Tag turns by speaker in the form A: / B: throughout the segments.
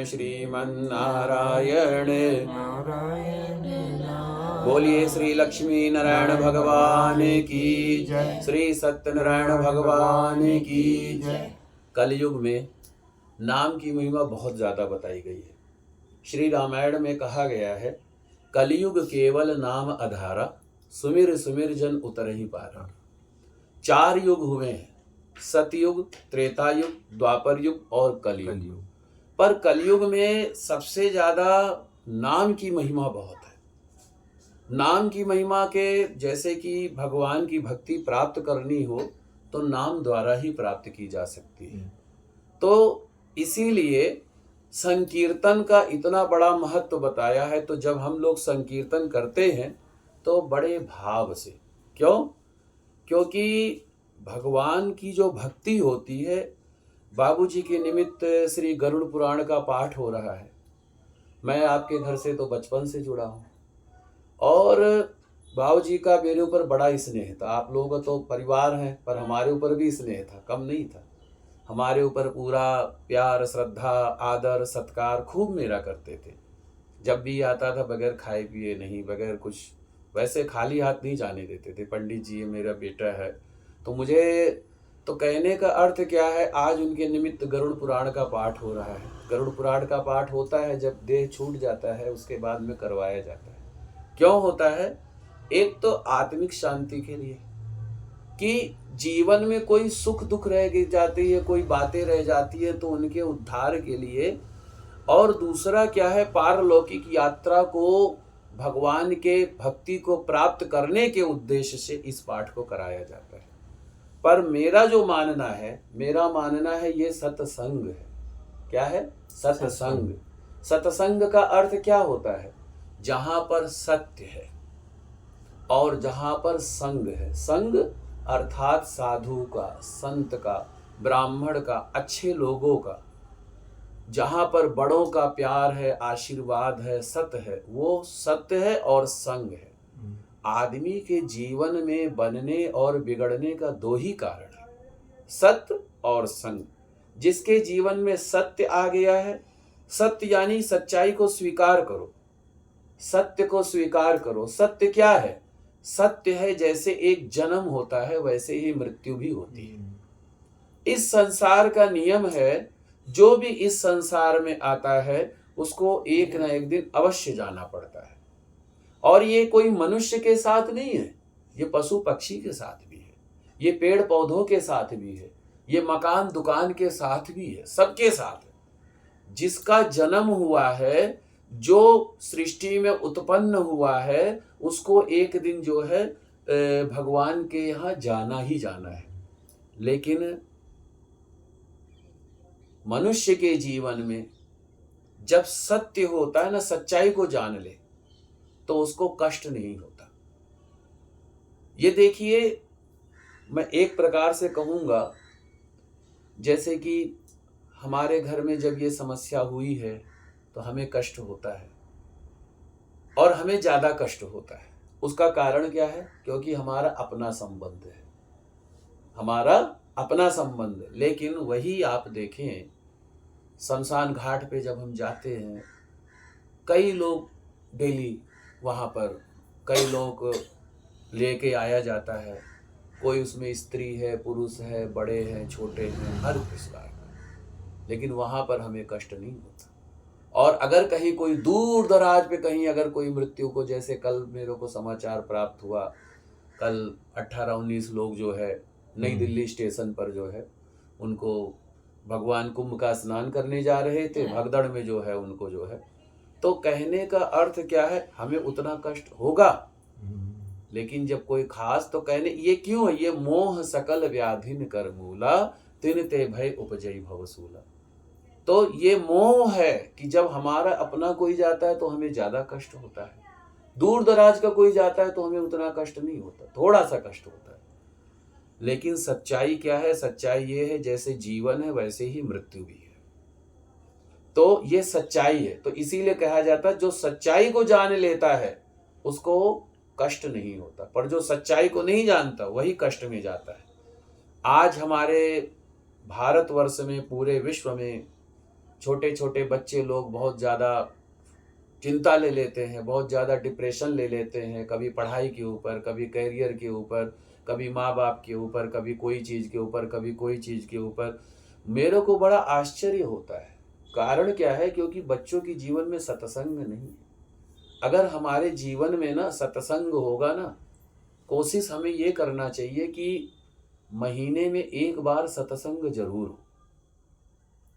A: श्रीमन्नारायण बोलिए श्री लक्ष्मी नारायण भगवान की जय, श्री सत्यनारायण भगवान की जय। कलयुग में नाम की महिमा बहुत ज्यादा बताई गई है। श्री रामायण में कहा गया है, कलयुग केवल नाम आधारा, सुमिर सुमिर जन उतरहि पारा। 4 युग हुए हैं, सतयुग, त्रेता युग, द्वापर युग और कलयुग। पर कलयुग में सबसे ज्यादा नाम की महिमा बहुत है। नाम की महिमा के जैसे कि भगवान की भक्ति प्राप्त करनी हो तो नाम द्वारा ही प्राप्त की जा सकती है। तो इसीलिए संकीर्तन का इतना बड़ा महत्व बताया है। तो जब हम लोग संकीर्तन करते हैं तो बड़े भाव से, क्यों? क्योंकि भगवान की जो भक्ति होती है, बाबूजी के निमित्त श्री गरुड़ पुराण का पाठ हो रहा है। मैं आपके घर से तो बचपन से जुड़ा हूँ और बाबूजी का मेरे ऊपर बड़ा स्नेह था। आप लोगों का तो परिवार है, पर हमारे ऊपर भी स्नेह था, कम नहीं था। हमारे ऊपर पूरा प्यार, श्रद्धा, आदर, सत्कार खूब मेरा करते थे। जब भी आता था बगैर खाए पिए नहीं, बगैर कुछ वैसे खाली हाथ नहीं जाने देते थे। पंडित जी मेरा बेटा है तो मुझे तो कहने का अर्थ क्या है, आज उनके निमित्त गरुड़ पुराण का पाठ हो रहा है। गरुड़ पुराण का पाठ होता है जब देह छूट जाता है, उसके बाद में करवाया जाता है। क्यों होता है? एक तो आत्मिक शांति के लिए कि जीवन में कोई सुख दुख रह जाती है, कोई बातें रह जाती है तो उनके उद्धार के लिए, और दूसरा क्या है, पारलौकिक यात्रा को, भगवान के भक्ति को प्राप्त करने के उद्देश्य से इस पाठ को कराया जाता है। पर मेरा जो मानना है, मेरा मानना है ये सत्संग है। क्या है? सत्संग। सत्संग का अर्थ क्या होता है? जहां पर सत्य है और जहां पर संग है। संग अर्थात साधु का, संत का, ब्राह्मण का, अच्छे लोगों का, जहां पर बड़ों का प्यार है, आशीर्वाद है, सत्य है, वो सत्य है और संग है। आदमी के जीवन में बनने और बिगड़ने का 2 ही कारण है, सत्य और संग। जिसके जीवन में सत्य आ गया है, सत्य यानी सच्चाई को स्वीकार करो, सत्य को स्वीकार करो। सत्य क्या है? सत्य है जैसे एक जन्म होता है वैसे ही मृत्यु भी होती है। इस संसार का नियम है, जो भी इस संसार में आता है उसको एक ना एक दिन अवश्य जाना पड़ता है। और ये कोई मनुष्य के साथ नहीं है, ये पशु पक्षी के साथ भी है, ये पेड़ पौधों के साथ भी है, ये मकान दुकान के साथ भी है, सबके साथ है। जिसका जन्म हुआ है, जो सृष्टि में उत्पन्न हुआ है, उसको एक दिन जो है भगवान के यहाँ जाना ही जाना है। लेकिन मनुष्य के जीवन में जब सत्य होता है ना, सच्चाई को जान ले, तो उसको कष्ट नहीं होता। ये देखिए, मैं एक प्रकार से कहूँगा, जैसे कि हमारे घर में जब ये समस्या हुई है तो हमें कष्ट होता है और हमें ज़्यादा कष्ट होता है। उसका कारण क्या है? क्योंकि हमारा अपना संबंध है, हमारा अपना संबंध है। लेकिन वही आप देखें, शमशान घाट पे जब हम जाते हैं, कई लोग डेली वहाँ पर, कई लोग लेके आया जाता है। कोई उसमें स्त्री है, पुरुष है, बड़े हैं, छोटे हैं, हर प्रकार का। लेकिन वहाँ पर हमें कष्ट नहीं होता। और अगर कहीं कोई दूर दराज पे कहीं अगर कोई मृत्यु को, जैसे कल मेरे को समाचार प्राप्त हुआ, कल 18-19 लोग जो है नई दिल्ली स्टेशन पर जो है, उनको भगवान कुंभ का स्नान करने जा रहे थे, भगदड़ में जो है उनको जो है, तो कहने का अर्थ क्या है, हमें उतना कष्ट होगा। लेकिन जब कोई खास, तो कहने ये क्यों है, ये मोह सकल व्याधिन कर मूला, तिन ते भय उपजई भवसूला। तो ये मोह है कि जब हमारा अपना कोई जाता है तो हमें ज्यादा कष्ट होता है, दूर दराज का कोई जाता है तो हमें उतना कष्ट नहीं होता, थोड़ा सा कष्ट होता है। लेकिन सच्चाई क्या है? सच्चाई ये है, जैसे जीवन है वैसे ही मृत्यु भी है। तो ये सच्चाई है। तो इसीलिए कहा जाता है, जो सच्चाई को जान लेता है उसको कष्ट नहीं होता, पर जो सच्चाई को नहीं जानता वही कष्ट में जाता है। आज हमारे भारतवर्ष में, पूरे विश्व में छोटे छोटे बच्चे लोग बहुत ज़्यादा चिंता ले लेते हैं, बहुत ज़्यादा डिप्रेशन ले लेते हैं, कभी पढ़ाई के ऊपर, कभी करियर के ऊपर, कभी माँ बाप के ऊपर, कभी कोई चीज़ के ऊपर, कभी कोई चीज़ के ऊपर। मेरे को बड़ा आश्चर्य होता है। कारण क्या है? क्योंकि बच्चों के जीवन में सत्संग नहीं है। अगर हमारे जीवन में ना सत्संग होगा ना, कोशिश हमें ये करना चाहिए कि महीने में एक बार सत्संग जरूर हो,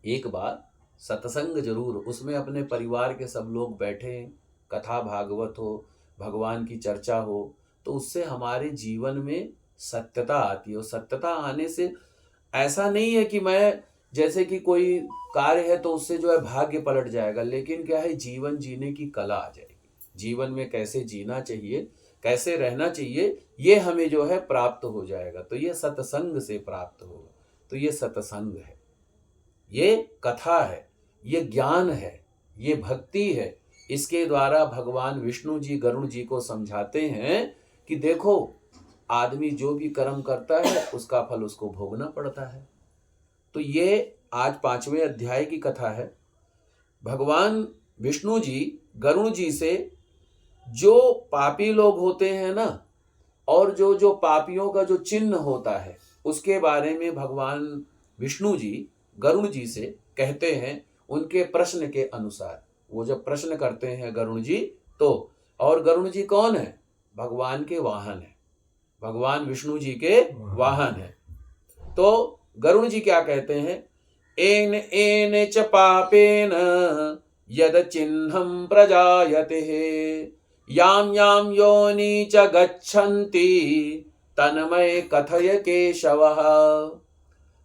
A: एक बार सत्संग जरूर हो, उसमें अपने परिवार के सब लोग बैठें, कथा भागवत हो, भगवान की चर्चा हो, तो उससे हमारे जीवन में सत्यता आती है। और सत्यता आने से ऐसा नहीं है कि मैं जैसे कि कोई कार्य है तो उससे जो है भाग्य पलट जाएगा, लेकिन क्या है, जीवन जीने की कला आ जाएगी। जीवन में कैसे जीना चाहिए, कैसे रहना चाहिए, ये हमें जो है प्राप्त हो जाएगा। तो ये सत्संग से प्राप्त होगा। तो ये सत्संग है, ये कथा है, ये ज्ञान है, ये भक्ति है। इसके द्वारा भगवान विष्णु जी गरुड़ जी को समझाते हैं कि देखो, आदमी जो भी कर्म करता है उसका फल उसको भोगना पड़ता है। तो ये आज 5वें अध्याय की कथा है। भगवान विष्णु जी गरुड़ जी से जो पापी लोग होते हैं ना, और जो जो पापियों का जो चिन्ह होता है, उसके बारे में भगवान विष्णु जी गरुड़ जी से कहते हैं। उनके प्रश्न के अनुसार वो जब प्रश्न करते हैं गरुड़ जी, तो और गरुड़ जी कौन है? भगवान के वाहन है, भगवान विष्णु जी के वाहन है। तो गरुड़ जी क्या कहते हैं? एन एन च पापेन यद चिन्हं प्रजायते याम याम योनि च गच्छन्ति तन्मय कथय केशवः।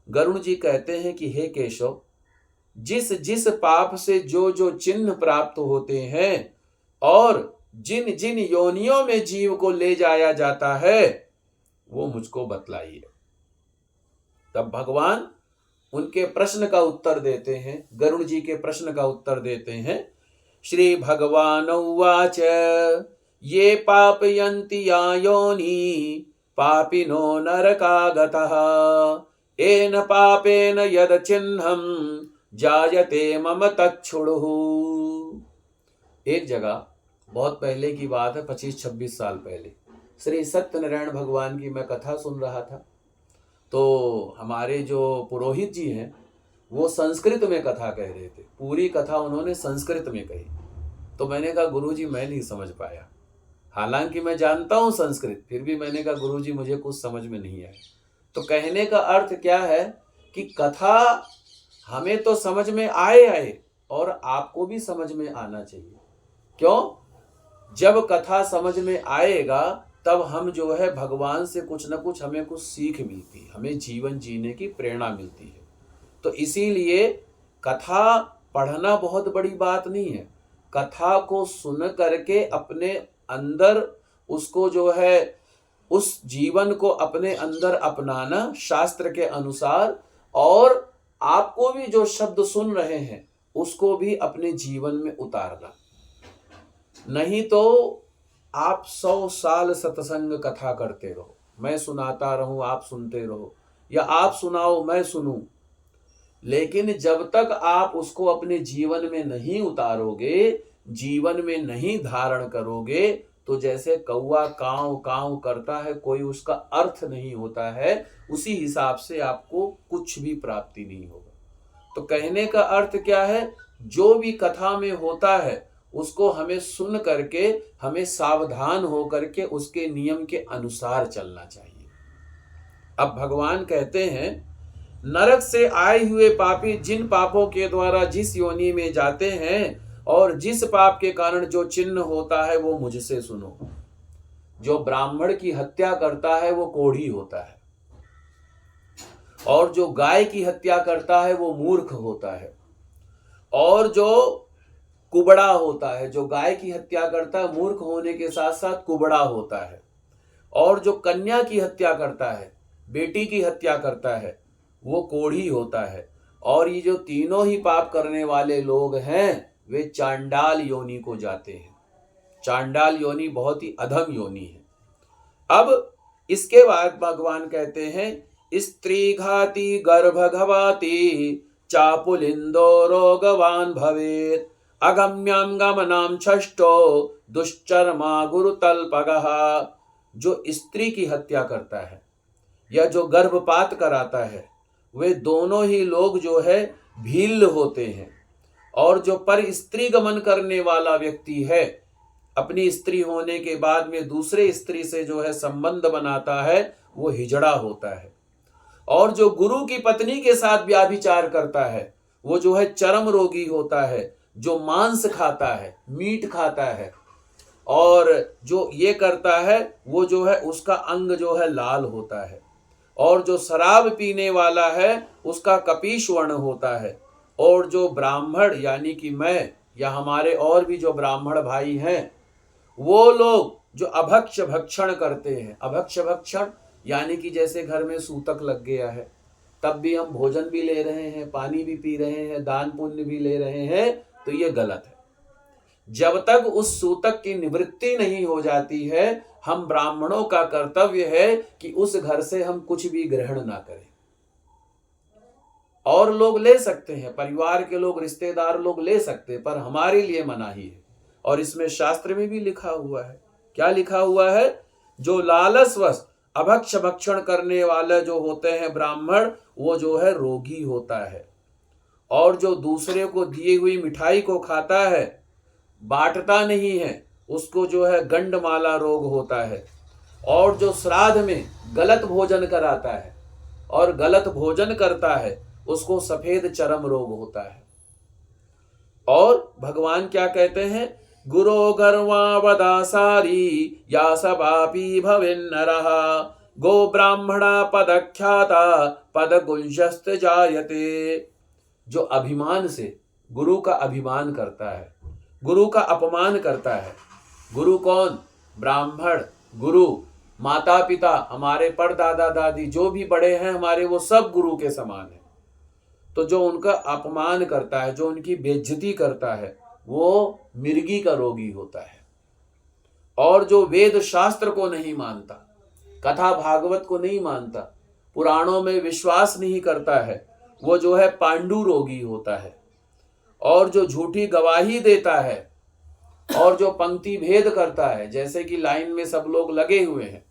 A: गरुड़ जी कहते हैं कि हे केशव, जिस जिस पाप से जो जो चिन्ह प्राप्त होते हैं और जिन जिन योनियों में जीव को ले जाया जाता है, वो मुझको बतलाइए। तब भगवान उनके प्रश्न का उत्तर देते हैं, गरुड़ जी के प्रश्न का उत्तर देते हैं। श्री भगवान उवाच ये पापयन्ति या योनि पापिनो नरकागतः एन पापेन यद चिन्हं जायते मम तच्छुणुः। एक जगह बहुत पहले की बात है, 25-26 साल पहले, श्री सत्यनारायण भगवान की मैं कथा सुन रहा था। तो हमारे जो पुरोहित जी हैं वो संस्कृत में कथा कह रहे थे। पूरी कथा उन्होंने संस्कृत में कही। तो मैंने कहा गुरुजी मैं नहीं समझ पाया, हालांकि मैं जानता हूँ संस्कृत, फिर भी मैंने कहा गुरुजी मुझे कुछ समझ में नहीं आया। तो कहने का अर्थ क्या है कि कथा हमें तो समझ में आए और आपको भी समझ में आना चाहिए। क्यों? जब कथा समझ में आएगा तब हम जो है भगवान से कुछ न कुछ हमें कुछ सीख मिलती है, हमें जीवन जीने की प्रेरणा मिलती है। तो इसीलिए कथा पढ़ना बहुत बड़ी बात नहीं है, कथा को सुन करके अपने अंदर उसको जो है उस जीवन को अपने अंदर अपनाना शास्त्र के अनुसार, और आपको भी जो शब्द सुन रहे हैं उसको भी अपने जीवन में उतारना। नहीं तो आप 100 साल सत्संग कथा करते रहो, मैं सुनाता रहूं आप सुनते रहो, या आप सुनाओ मैं सुनूं, लेकिन जब तक आप उसको अपने जीवन में नहीं उतारोगे, जीवन में नहीं धारण करोगे, तो जैसे कौवा काव काव करता है, कोई उसका अर्थ नहीं होता है, उसी हिसाब से आपको कुछ भी प्राप्ति नहीं होगा। तो कहने का अर्थ क्या है? जो भी कथा में होता है उसको हमें सुन करके हमें सावधान हो करके उसके नियम के अनुसार चलना चाहिए। अब भगवान कहते हैं नरक से आए हुए पापी जिन पापों के द्वारा जिस योनि में जाते हैं और जिस पाप के कारण जो चिन्ह होता है वो मुझसे सुनो। जो ब्राह्मण की हत्या करता है वो कोढ़ी होता है, और जो गाय की हत्या करता है वो मूर्ख होता है, और जो कुबड़ा होता है, जो गाय की हत्या करता है मूर्ख होने के साथ साथ कुबड़ा होता है, और जो कन्या की हत्या करता है, बेटी की हत्या करता है, वो कोढ़ी होता है। और ये जो तीनों ही पाप करने वाले लोग हैं वे चांडाल योनि को जाते हैं। चांडाल योनि बहुत ही अधम योनि है। अब इसके बाद भगवान कहते हैं स्त्री घाती गर्भ घवाती चापुलिंदो रोगवान भवेत् अगम्याम गमनाम षष्ठो दुश्चर्मा गुरुतल्पगः। जो स्त्री की हत्या करता है या जो गर्भपात कराता है वे दोनों ही लोग जो है भील होते हैं। और जो पर स्त्री गमन करने वाला व्यक्ति है, अपनी स्त्री होने के बाद में दूसरे स्त्री से जो है संबंध बनाता है, वो हिजड़ा होता है। और जो गुरु की पत्नी के साथ व्याभिचार करता है वो जो है चरम रोगी होता है। जो मांस खाता है, मीट खाता है और जो ये करता है वो जो है उसका अंग जो है लाल होता है। और जो शराब पीने वाला है उसका कपीश वर्ण होता है। और जो ब्राह्मण यानी कि मैं या हमारे और भी जो ब्राह्मण भाई हैं, वो लोग जो अभक्ष भक्षण करते हैं, अभक्ष भक्षण यानी कि जैसे घर में सूतक लग गया है तब भी हम भोजन भी ले रहे हैं, पानी भी पी रहे हैं, दान पुण्य भी ले रहे हैं, तो ये गलत है। जब तक उस सूतक की निवृत्ति नहीं हो जाती है, हम ब्राह्मणों का कर्तव्य है कि उस घर से हम कुछ भी ग्रहण ना करें। और लोग ले सकते हैं, परिवार के लोग, रिश्तेदार लोग ले सकते हैं, पर हमारे लिए मनाही है। और इसमें शास्त्र में भी लिखा हुआ है, क्या लिखा हुआ है? जो लालसवश अभक्ष भक्षण करने वाले जो होते हैं ब्राह्मण, वो जो है रोगी होता है। और जो दूसरे को दिए हुई मिठाई को खाता है, बांटता नहीं है, उसको जो है गंडमाला रोग होता है। और जो श्राद्ध में गलत भोजन कराता है और गलत भोजन करता है, उसको सफेद चर्म रोग होता है। और भगवान क्या कहते हैं? गुरो गर्वावदासारी या सपापी भवेन्नरः गो ब्राह्मणा पदख्याता पद गुंजस्त जायते। जो अभिमान से गुरु का अभिमान करता है, गुरु का अपमान करता है। गुरु कौन? ब्राह्मण। गुरु माता पिता, हमारे परदादा दादी जो भी बड़े हैं हमारे, वो सब गुरु के समान है। तो जो उनका अपमान करता है, जो उनकी बेइज्जती करता है, वो मिर्गी का रोगी होता है। और जो वेद शास्त्र को नहीं मानता, कथा भागवत को नहीं मानता, पुराणों में विश्वास नहीं करता है, वो जो है पांडु रोगी होता है। और जो झूठी गवाही देता है और जो पंक्ति भेद करता है, जैसे कि लाइन में सब लोग लगे हुए हैं,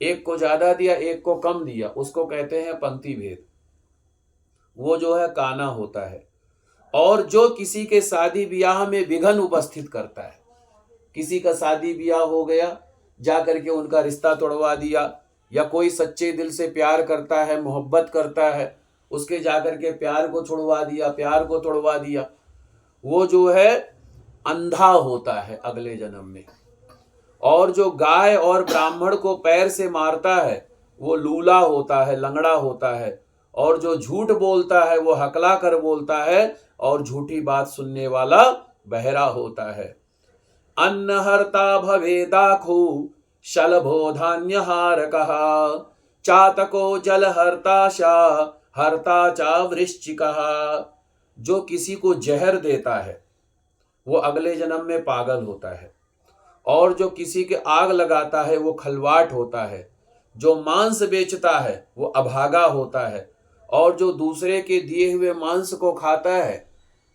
A: एक को ज्यादा दिया एक को कम दिया, उसको कहते हैं पंक्ति भेद, वो जो है काना होता है। और जो किसी के शादी ब्याह में विघन उपस्थित करता है, किसी का शादी ब्याह हो गया, जा करके उनका रिश्ता तोड़वा दिया, या कोई सच्चे दिल से प्यार करता है, मोहब्बत करता है, उसके जाकर के प्यार को छुड़वा दिया, प्यार को तोड़वा दिया, वो जो है अंधा होता है अगले जन्म में। और जो गाय और ब्राह्मण को पैर से मारता है वो लूला होता है, लंगड़ा होता है। और जो झूठ बोलता है वो हकला कर बोलता है, और झूठी बात सुनने वाला बहरा होता है। अन्नहर्ता भवेदाखु शलभो धान्यहारकः चातको जलहर्ता शा हर्ता चा वृश्चिकः। जो किसी को जहर देता है वो अगले जन्म में पागल होता है। और जो किसी के आग लगाता है वो खलवाट होता है। जो मांस बेचता है वो अभागा होता है। और जो दूसरे के दिए हुए मांस को खाता है,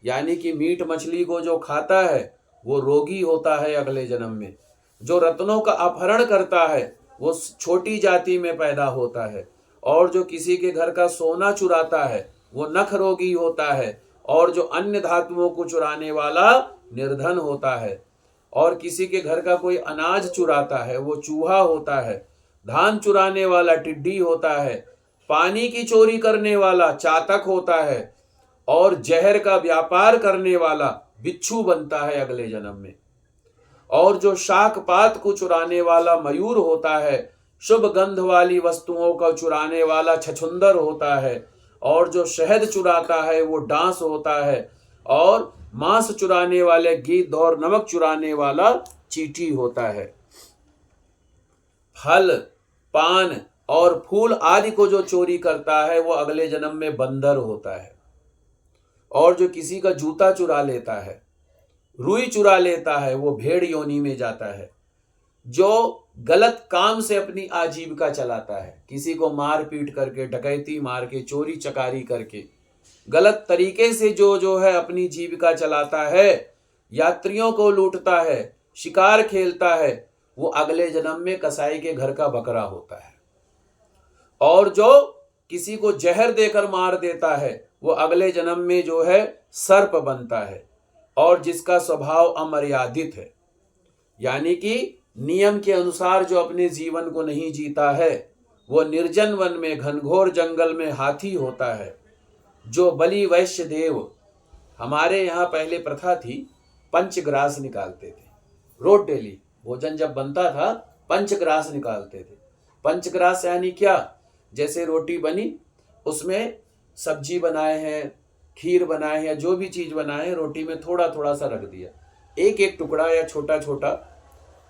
A: यानी कि मीट मछली को जो खाता है, वो रोगी होता है अगले जन्म में। जो रत्नों का अपहरण करता है वो छोटी जाति में पैदा होता है। और जो किसी के घर का सोना चुराता है वो नख रोगी होता है। और जो अन्य धातुओं को चुराने वाला निर्धन होता है। और किसी के घर का कोई अनाज चुराता है वो चूहा होता है। धान चुराने वाला टिड्डी होता है। पानी की चोरी करने वाला चातक होता है। और जहर का व्यापार करने वाला बिच्छू बनता है अगले जन्म में। और जो शाक पात को चुराने वाला मयूर होता है। शुभ गंध वाली वस्तुओं का चुराने वाला छछुंदर होता है। और जो शहद चुराता है वो डांस होता है। और मांस चुराने वाले गिद्ध और नमक चुराने वाला चींटी होता है। फल, पान और फूल आदि को जो चोरी करता है वो अगले जन्म में बंदर होता है। और जो किसी का जूता चुरा लेता है, रुई चुरा लेता है, वो भेड़ योनि में जाता है। जो गलत काम से अपनी आजीविका चलाता है, किसी को मार पीट करके, डकैती मार के, चोरी चकारी करके, गलत तरीके से जो है अपनी जीविका चलाता है, यात्रियों को लूटता है, शिकार खेलता है, वो अगले जन्म में कसाई के घर का बकरा होता है। और जो किसी को जहर देकर मार देता है वो अगले जन्म में जो है सर्प बनता है। और जिसका स्वभाव अमर्यादित है, यानी कि नियम के अनुसार जो अपने जीवन को नहीं जीता है, वो निर्जन वन में घनघोर जंगल में हाथी होता है। जो बलि वैश्य देव, हमारे यहाँ पहले प्रथा थी, पंचग्रास निकालते थे रोज डेली, भोजन जब बनता था पंचग्रास निकालते थे। पंचग्रास यानी क्या, जैसे रोटी बनी उसमें सब्जी बनाए हैं, खीर बनाए हैं, जो भी चीज बनाए हैं, रोटी में थोड़ा थोड़ा सा रख दिया, एक एक टुकड़ा या छोटा छोटा,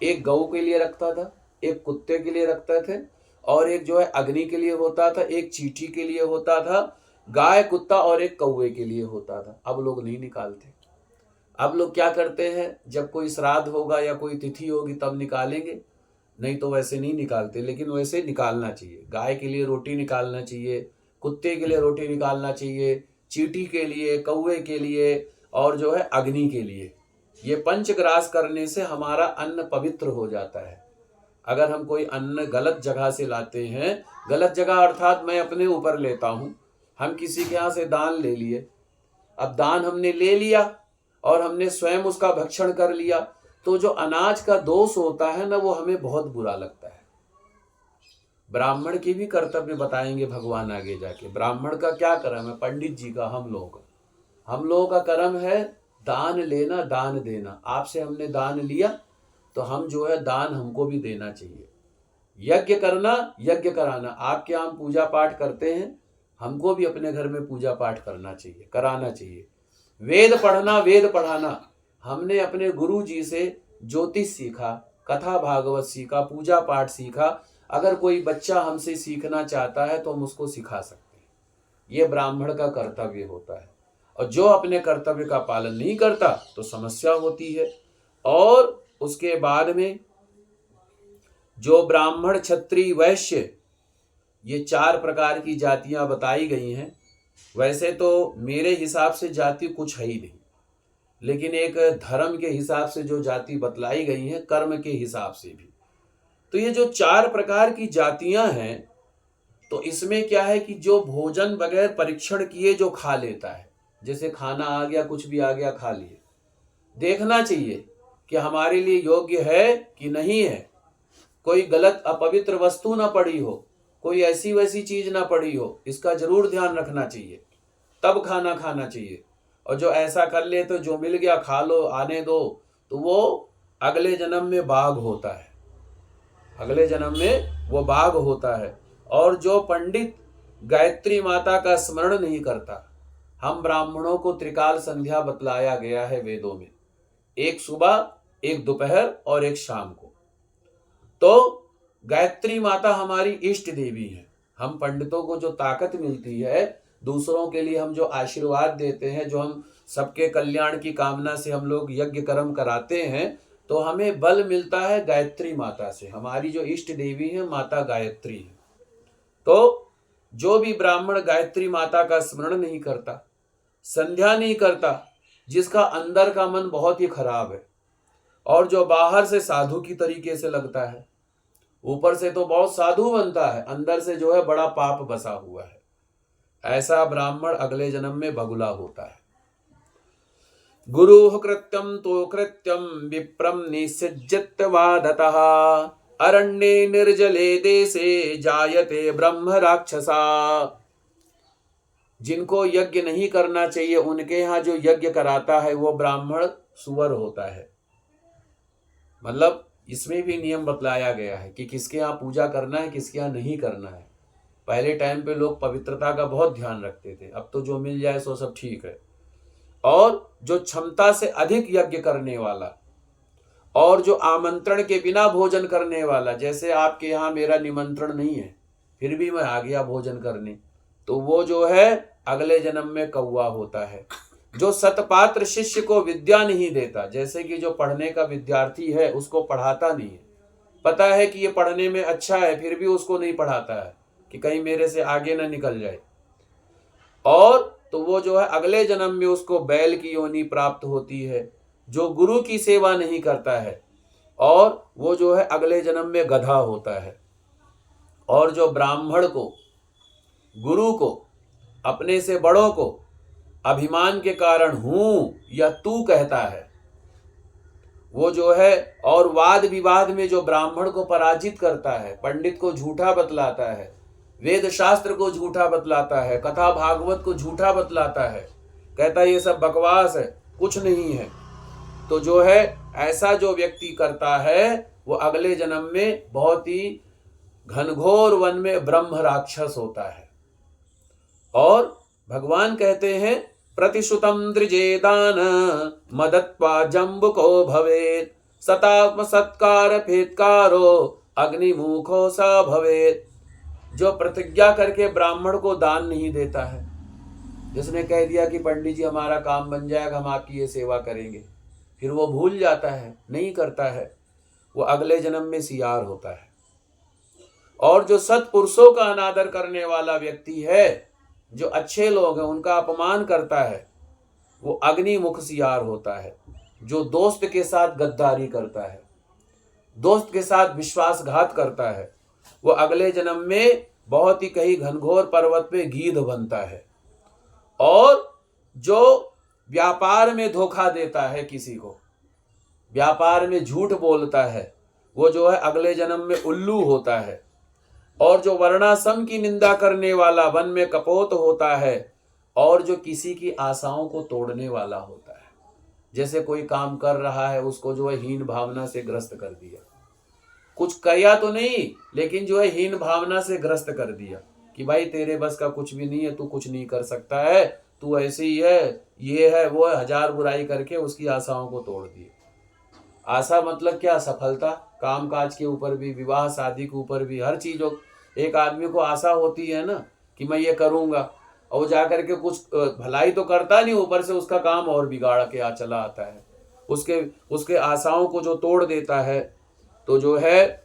A: एक गऊ के लिए रखता था, एक कुत्ते के लिए रखते थे, और एक जो है अग्नि के लिए होता था, एक चींटी के लिए होता था, गाय कुत्ता और एक कौवे के लिए होता था। अब लोग नहीं निकालते। अब लोग क्या करते हैं, जब कोई श्राद्ध होगा या कोई तिथि होगी तब निकालेंगे, नहीं तो वैसे नहीं निकालते। लेकिन वैसे निकालना चाहिए। गाय के लिए रोटी निकालना चाहिए, कुत्ते के लिए रोटी निकालना चाहिए, चींटी के लिए, कौवे के लिए, और जो है अग्नि के लिए। ये पंचग्रास करने से हमारा अन्न पवित्र हो जाता है। अगर हम कोई अन्न गलत जगह से लाते हैं, गलत जगह अर्थात मैं अपने ऊपर लेता हूँ, हम किसी के यहाँ से दान ले लिए, अब दान हमने ले लिया और हमने स्वयं उसका भक्षण कर लिया, तो जो अनाज का दोष होता है ना, वो हमें बहुत बुरा लगता है। ब्राह्मण की भी कर्तव्य बताएंगे भगवान आगे जाके। ब्राह्मण का क्या कर्म है, पंडित जी का, हम लोगों का कर्म है दान लेना, दान देना। आपसे हमने दान लिया तो हम जो है दान हमको भी देना चाहिए। यज्ञ करना, यज्ञ कराना, आपके यहाँ हम पूजा पाठ करते हैं, हमको भी अपने घर में पूजा पाठ करना चाहिए, कराना चाहिए। वेद पढ़ना, वेद पढ़ाना, हमने अपने गुरु जी से ज्योतिष सीखा, कथा भागवत सीखा, पूजा पाठ सीखा। अगर कोई बच्चा हमसे सीखना चाहता है तो हम उसको सिखा सकते हैं। ये ब्राह्मण का कर्तव्य होता है। और जो अपने कर्तव्य का पालन नहीं करता तो समस्या होती है। और उसके बाद में जो ब्राह्मण, क्षत्रिय, वैश्य, ये 4 प्रकार की जातियां बताई गई हैं। वैसे तो मेरे हिसाब से जाति कुछ है ही नहीं, लेकिन एक धर्म के हिसाब से जो जाति बतलाई गई है, कर्म के हिसाब से भी। तो ये जो 4 प्रकार की जातियां हैं, तो इसमें क्या है कि जो भोजन बगैर परीक्षण किए जो खा लेता है, जैसे खाना आ गया, कुछ भी आ गया, खा लिए, देखना चाहिए कि हमारे लिए योग्य है कि नहीं है, कोई गलत अपवित्र वस्तु ना पड़ी हो, कोई ऐसी वैसी चीज ना पड़ी हो, इसका जरूर ध्यान रखना चाहिए, तब खाना खाना चाहिए। और जो ऐसा कर ले तो जो मिल गया खा लो, आने दो, तो वो अगले जन्म में बाघ होता है, अगले जन्म में वो बाघ होता है। और जो पंडित गायत्री माता का स्मरण नहीं करता, हम ब्राह्मणों को त्रिकाल संध्या बतलाया गया है वेदों में, एक सुबह, एक दोपहर और एक शाम को। तो गायत्री माता हमारी इष्ट देवी है। हम पंडितों को जो ताकत मिलती है, दूसरों के लिए हम जो आशीर्वाद देते हैं, जो हम सबके कल्याण की कामना से हम लोग यज्ञ कर्म कराते हैं, तो हमें बल मिलता है गायत्री माता से। हमारी जो इष्ट देवी है माता गायत्री है। तो जो भी ब्राह्मण गायत्री माता का स्मरण नहीं करता, संध्या नहीं करता, जिसका अंदर का मन बहुत ही खराब है, और जो बाहर से साधु की तरीके से लगता है, ऊपर से तो बहुत साधु बनता है, अंदर से जो है बड़ा पाप बसा हुआ है, ऐसा ब्राह्मण अगले जन्म में बगुला होता है। गुरु कृत्यम तो कृत्यम विप्रम निसज्जत्वादतः अरण्ये निर्जले देशे जायते ब्रह्म राक्षसा। जिनको यज्ञ नहीं करना चाहिए, उनके यहाँ जो यज्ञ कराता है वो ब्राह्मण सुअर होता है। मतलब इसमें भी नियम बतलाया गया है कि किसके यहाँ पूजा करना है, किसके यहाँ नहीं करना है। पहले टाइम पे लोग पवित्रता का बहुत ध्यान रखते थे, अब तो जो मिल जाए सो सब ठीक है। और जो क्षमता से अधिक यज्ञ करने वाला, और जो आमंत्रण के बिना भोजन करने वाला, जैसे आपके यहाँ मेरा निमंत्रण नहीं है फिर भी मैं आ गया भोजन करने, तो वो जो है अगले जन्म में कौवा होता है। जो सतपात्र शिष्य को विद्या नहीं देता, जैसे कि जो पढ़ने का विद्यार्थी है उसको पढ़ाता नहीं है, पता है कि ये पढ़ने में अच्छा है फिर भी उसको नहीं पढ़ाता है कि कहीं मेरे से आगे ना निकल जाए। और तो वो जो है अगले जन्म में उसको बैल की योनि प्राप्त होती है, जो गुरु की सेवा नहीं करता है, और वो जो है अगले जन्म में गधा होता है। और जो ब्राह्मण को, गुरु को, अपने से बड़ों को अभिमान के कारण हूं या तू कहता है, वो जो है, और वाद विवाद में जो ब्राह्मण को पराजित करता है, पंडित को झूठा बतलाता है, वेद शास्त्र को झूठा बतलाता है, कथा भागवत को झूठा बतलाता है, कहता है ये सब बकवास है, कुछ नहीं है, तो जो है ऐसा जो व्यक्ति करता है वो अगले जन्म में बहुत ही घनघोर वन में ब्रह्म राक्षस होता है। और भगवान कहते हैं प्रतिश्रुतम दृजेदान मदत्वा जम्बुको भवेत सतात्म सत्कार फेत्कारो अग्निमुखो स भवेत। जो प्रतिज्ञा करके ब्राह्मण को दान नहीं देता है, जिसने कह दिया कि पंडित जी हमारा काम बन जाएगा, हम आपकी ये सेवा करेंगे, फिर वो भूल जाता है, नहीं करता है, वो अगले जन्म में सियार होता है। और जो सत्पुरुषों का अनादर करने वाला व्यक्ति है, जो अच्छे लोग हैं उनका अपमान करता है, वो अग्निमुख सियार होता है। जो दोस्त के साथ गद्दारी करता है, दोस्त के साथ विश्वासघात करता है, वो अगले जन्म में बहुत ही कहीं घनघोर पर्वत पे गीध बनता है। और जो व्यापार में धोखा देता है, किसी को व्यापार में झूठ बोलता है, वो जो है अगले जन्म में उल्लू होता है। और जो वर्णाश्रम की निंदा करने वाला वन में कपोत होता है। और जो किसी की आशाओं को तोड़ने वाला होता है, जैसे कोई काम कर रहा है उसको जो है हीन भावना से ग्रस्त कर दिया, कुछ किया तो नहीं लेकिन जो है हीन भावना से ग्रस्त कर दिया कि भाई तेरे बस का कुछ भी नहीं है, तू कुछ नहीं कर सकता है, तू ऐसे ही है, ये है वो है, हजार बुराई करके उसकी आशाओं को तोड़ दिया। आशा मतलब क्या? सफलता। काम काज के ऊपर भी, विवाह शादी के ऊपर भी, हर चीज़ों, एक आदमी को आशा होती है ना कि मैं ये करूँगा, और वो जा करके कुछ भलाई तो करता नहीं, ऊपर से उसका काम और बिगाड़ के चला आता है, उसके आशाओं को जो तोड़ देता है। तो जो है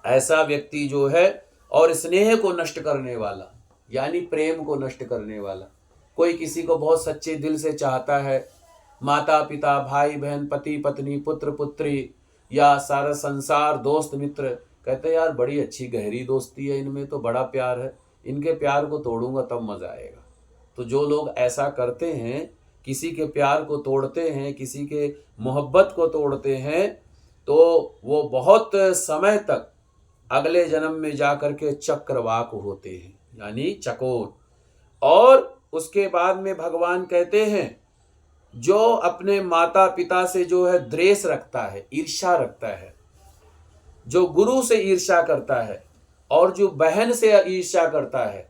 A: ऐसा व्यक्ति जो है, और स्नेह को नष्ट करने वाला, यानी प्रेम को नष्ट करने वाला, कोई किसी को बहुत सच्चे दिल से चाहता है, माता पिता, भाई बहन, पति पत्नी, पुत्र पुत्री, या सारा संसार, दोस्त मित्र, कहते हैं यार बड़ी अच्छी गहरी दोस्ती है इनमें, तो बड़ा प्यार है, इनके प्यार को तोड़ूंगा तब मजा आएगा। तो जो लोग ऐसा करते हैं, किसी के प्यार को तोड़ते हैं, किसी के मोहब्बत को तोड़ते हैं, तो वो बहुत समय तक अगले जन्म में जाकर के चक्रवाक होते हैं, यानी चकोर। और उसके बाद में भगवान कहते हैं जो अपने माता पिता से जो है द्वेष रखता है, ईर्ष्या रखता है, जो गुरु से ईर्ष्या करता है, और जो बहन से ईर्ष्या करता है,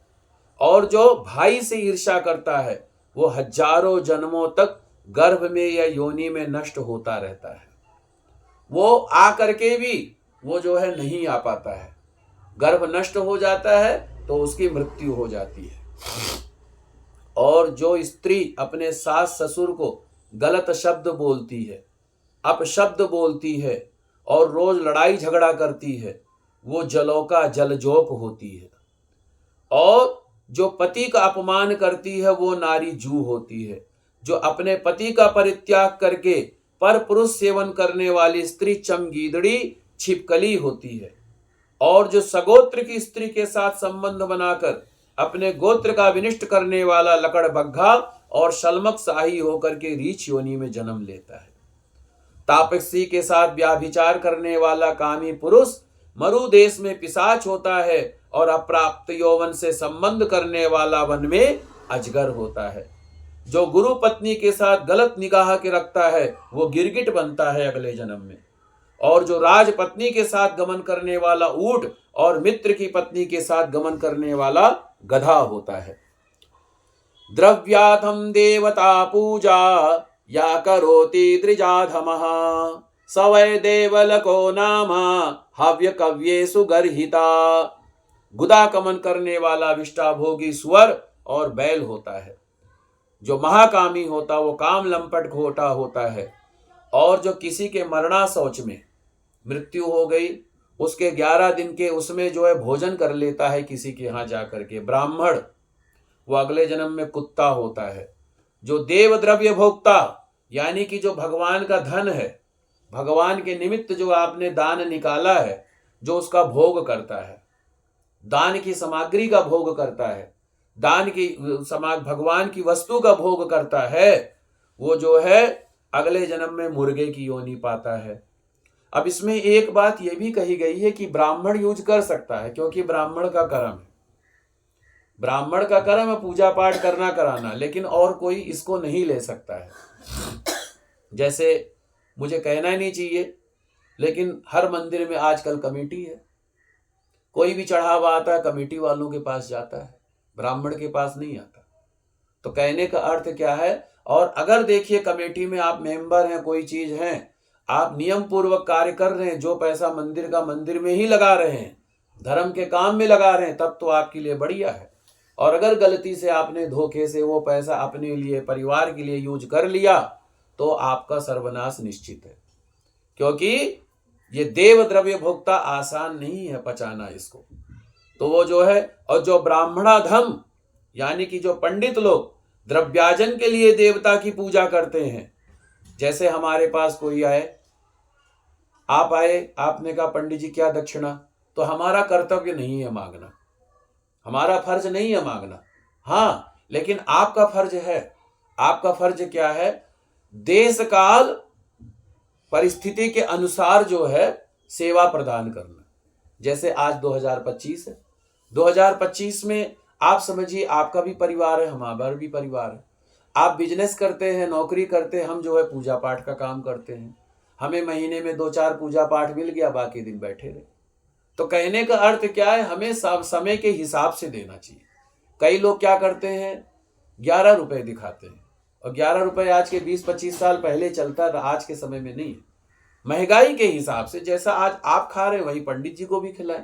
A: और जो भाई से ईर्ष्या करता है, वो हजारों जन्मों तक गर्भ में या योनि में नष्ट होता रहता है। वो आ करके भी वो जो है नहीं आ पाता है, गर्भ नष्ट हो जाता है तो उसकी मृत्यु हो जाती है। और जो स्त्री अपने सास ससुर को गलत शब्द बोलती है, अपशब्द बोलती है, और रोज लड़ाई झगड़ा करती है, वो जलौका जलजोक होती है। और जो पति का अपमान करती है वो नारी जू होती है। जो अपने पति का परित्याग करके पर पुरुष सेवन करने वाली स्त्री चमगीदड़ी छिपकली होती है। और जो सगोत्र की स्त्री के साथ संबंध बनाकर अपने गोत्र का विनिष्ट करने वाला लकड़बग्घा और शल्मक शाही होकर के रीछ योनि में जन्म लेता है। तापसी के साथ व्याभिचार करने वाला कामी पुरुष मरु देश में पिशाच होता है, और अप्राप्त यौवन से संबंध करने वाला वन में अजगर होता है। जो गुरु पत्नी के साथ गलत निगाह के रखता है वो गिरगिट बनता है अगले जन्म में। और जो राज पत्नी के साथ गमन करने वाला ऊंट, और मित्र की पत्नी के साथ गमन करने वाला गधा होता है। द्रव्याधम देवता पूजा या करोति द्विजाधमः सवै देवलको नामा हव्य कव्येषु गर्हिता। गुदाकमन करने वाला विष्टाभोगी सुअर और बैल होता है। जो महाकामी होता वो काम लंपट घोटा होता है। और जो किसी के मरना शौच में मृत्यु हो गई, उसके 11 दिन के उसमें जो है भोजन कर लेता है किसी के यहाँ जा करके, ब्राह्मण, वो अगले जन्म में कुत्ता होता है। जो देव द्रव्य भोक्ता यानी कि जो भगवान का धन है, भगवान के निमित्त जो आपने दान निकाला है, जो उसका भोग करता है, दान की सामग्री का भोग करता है, दान की भगवान की वस्तु का भोग करता है, वो जो है अगले जन्म में मुर्गे की योनि पाता है। अब इसमें एक बात यह भी कही गई है कि ब्राह्मण यूज कर सकता है, क्योंकि ब्राह्मण का कर्म है, ब्राह्मण का कर्म है पूजा पाठ करना कराना, लेकिन और कोई इसको नहीं ले सकता है। जैसे मुझे कहना ही नहीं चाहिए, लेकिन हर मंदिर में आजकल कमेटी है, कोई भी चढ़ावा आता है कमेटी वालों के पास जाता है, ब्राह्मण के पास नहीं आता। तो कहने का अर्थ क्या है, और अगर देखिए कमेटी में आप मेंबर हैं, कोई चीज है, आप नियम पूर्वक कार्य कर रहे हैं, जो पैसा मंदिर का मंदिर में ही लगा रहे हैं, धर्म के काम में लगा रहे हैं, तब तो आपके लिए बढ़िया है। और अगर गलती से आपने धोखे से वो पैसा अपने लिए, परिवार के लिए यूज कर लिया, तो आपका सर्वनाश निश्चित है, क्योंकि ये देव द्रव्य भोक्ता आसान नहीं है पचाना इसको। तो वो जो है, और जो ब्राह्मणाधम यानी कि जो पंडित लोग द्रव्यार्जन के लिए देवता की पूजा करते हैं, जैसे हमारे पास कोई आए, आप आए, आपने कहा पंडित जी क्या दक्षिणा, तो हमारा कर्तव्य नहीं है मांगना, हमारा फर्ज नहीं है मांगना। हाँ, लेकिन आपका फर्ज है। आपका फर्ज क्या है, देश काल परिस्थिति के अनुसार जो है सेवा प्रदान करना। जैसे आज 2025 है, 2025 में आप समझिए आपका भी परिवार है, हमारा भी परिवार है, आप बिजनेस करते हैं, नौकरी करते हैं, हम जो है पूजा पाठ का काम करते हैं, हमें महीने में 2-4 पूजा पाठ मिल गया, बाकी दिन बैठे रहे। तो कहने का अर्थ क्या है, हमें समय के हिसाब से देना चाहिए। कई लोग क्या करते हैं, 11 रुपए दिखाते हैं, और 11 रुपए आज के 20-25 साल पहले चलता था, आज के समय में नहीं है। महंगाई के हिसाब से जैसा आज आप खा रहे हैं वही पंडित जी को भी खिलाएं,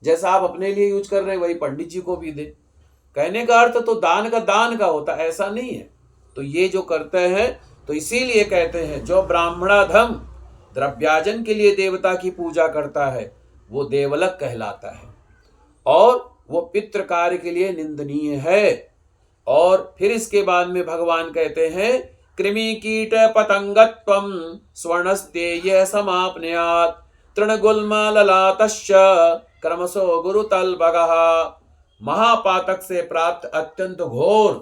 A: जैसा आप अपने लिए यूज कर रहे हैं वही पंडित जी को भी दें। कहने का अर्थ तो दान का होता, ऐसा नहीं है। तो ये जो करते हैं, तो इसीलिए कहते हैं जो ब्राह्मणाधम द्रव्यार्जन के लिए देवता की पूजा करता है वो देवलक कहलाता है, और वो पितृ कार्य के लिए निंदनीय है। और फिर इसके बाद में भगवान कहते हैं कृमि कीट पतंगत्वम स्वर्णस्तेय समाप्नुयात् तृणगुल्म ललातश्च क्रमशो गुरुतल्पगः। महापातक से प्राप्त अत्यंत घोर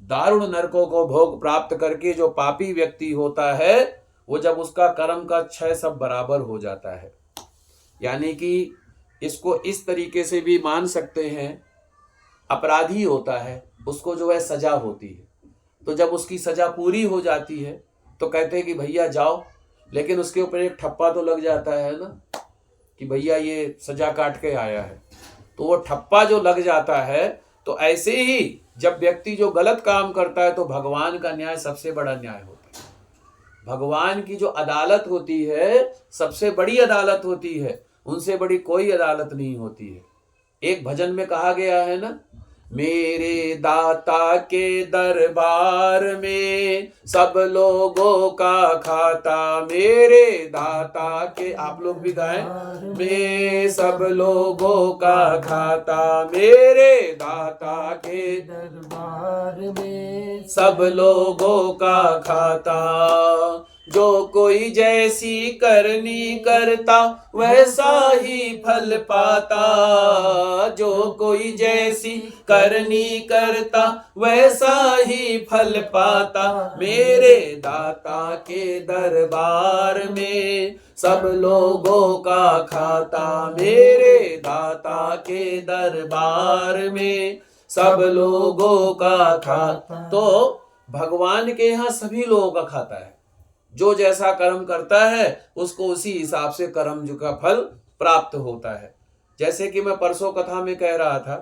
A: दारुण नरकों को भोग प्राप्त करके जो पापी व्यक्ति होता है, वो जब उसका कर्म का क्षय सब बराबर हो जाता है, यानी कि इसको इस तरीके से भी मान सकते हैं, अपराधी होता है उसको जो है सजा होती है, तो जब उसकी सजा पूरी हो जाती है तो कहते हैं कि भैया जाओ, लेकिन उसके ऊपर एक ठप्पा तो लग जाता है ना कि भैया ये सजा काट के आया है, तो वो ठप्पा जो लग जाता है। तो ऐसे ही जब व्यक्ति जो गलत काम करता है तो भगवान का न्याय सबसे बड़ा न्याय होता है। भगवान की जो अदालत होती है सबसे बड़ी अदालत होती है, उनसे बड़ी कोई अदालत नहीं होती है। एक भजन में कहा गया है ना, मेरे दाता के दरबार में सब लोगों का खाता, मेरे दाता के, आप लोग भी गाएं, में सब लोगों का खाता, मेरे दाता के दरबार में सब लोगों का खाता। जो कोई जैसी करनी करता वैसा ही फल पाता, जो कोई जैसी करनी करता वैसा ही फल पाता, मेरे दाता के दरबार में सब लोगों का खाता, मेरे दाता के दरबार में सब लोगों का खाता। तो भगवान के यहाँ सभी लोगों का खाता है, जो जैसा कर्म करता है उसको उसी हिसाब से कर्म जो का फल प्राप्त होता है। जैसे कि मैं परसों कथा में कह रहा था,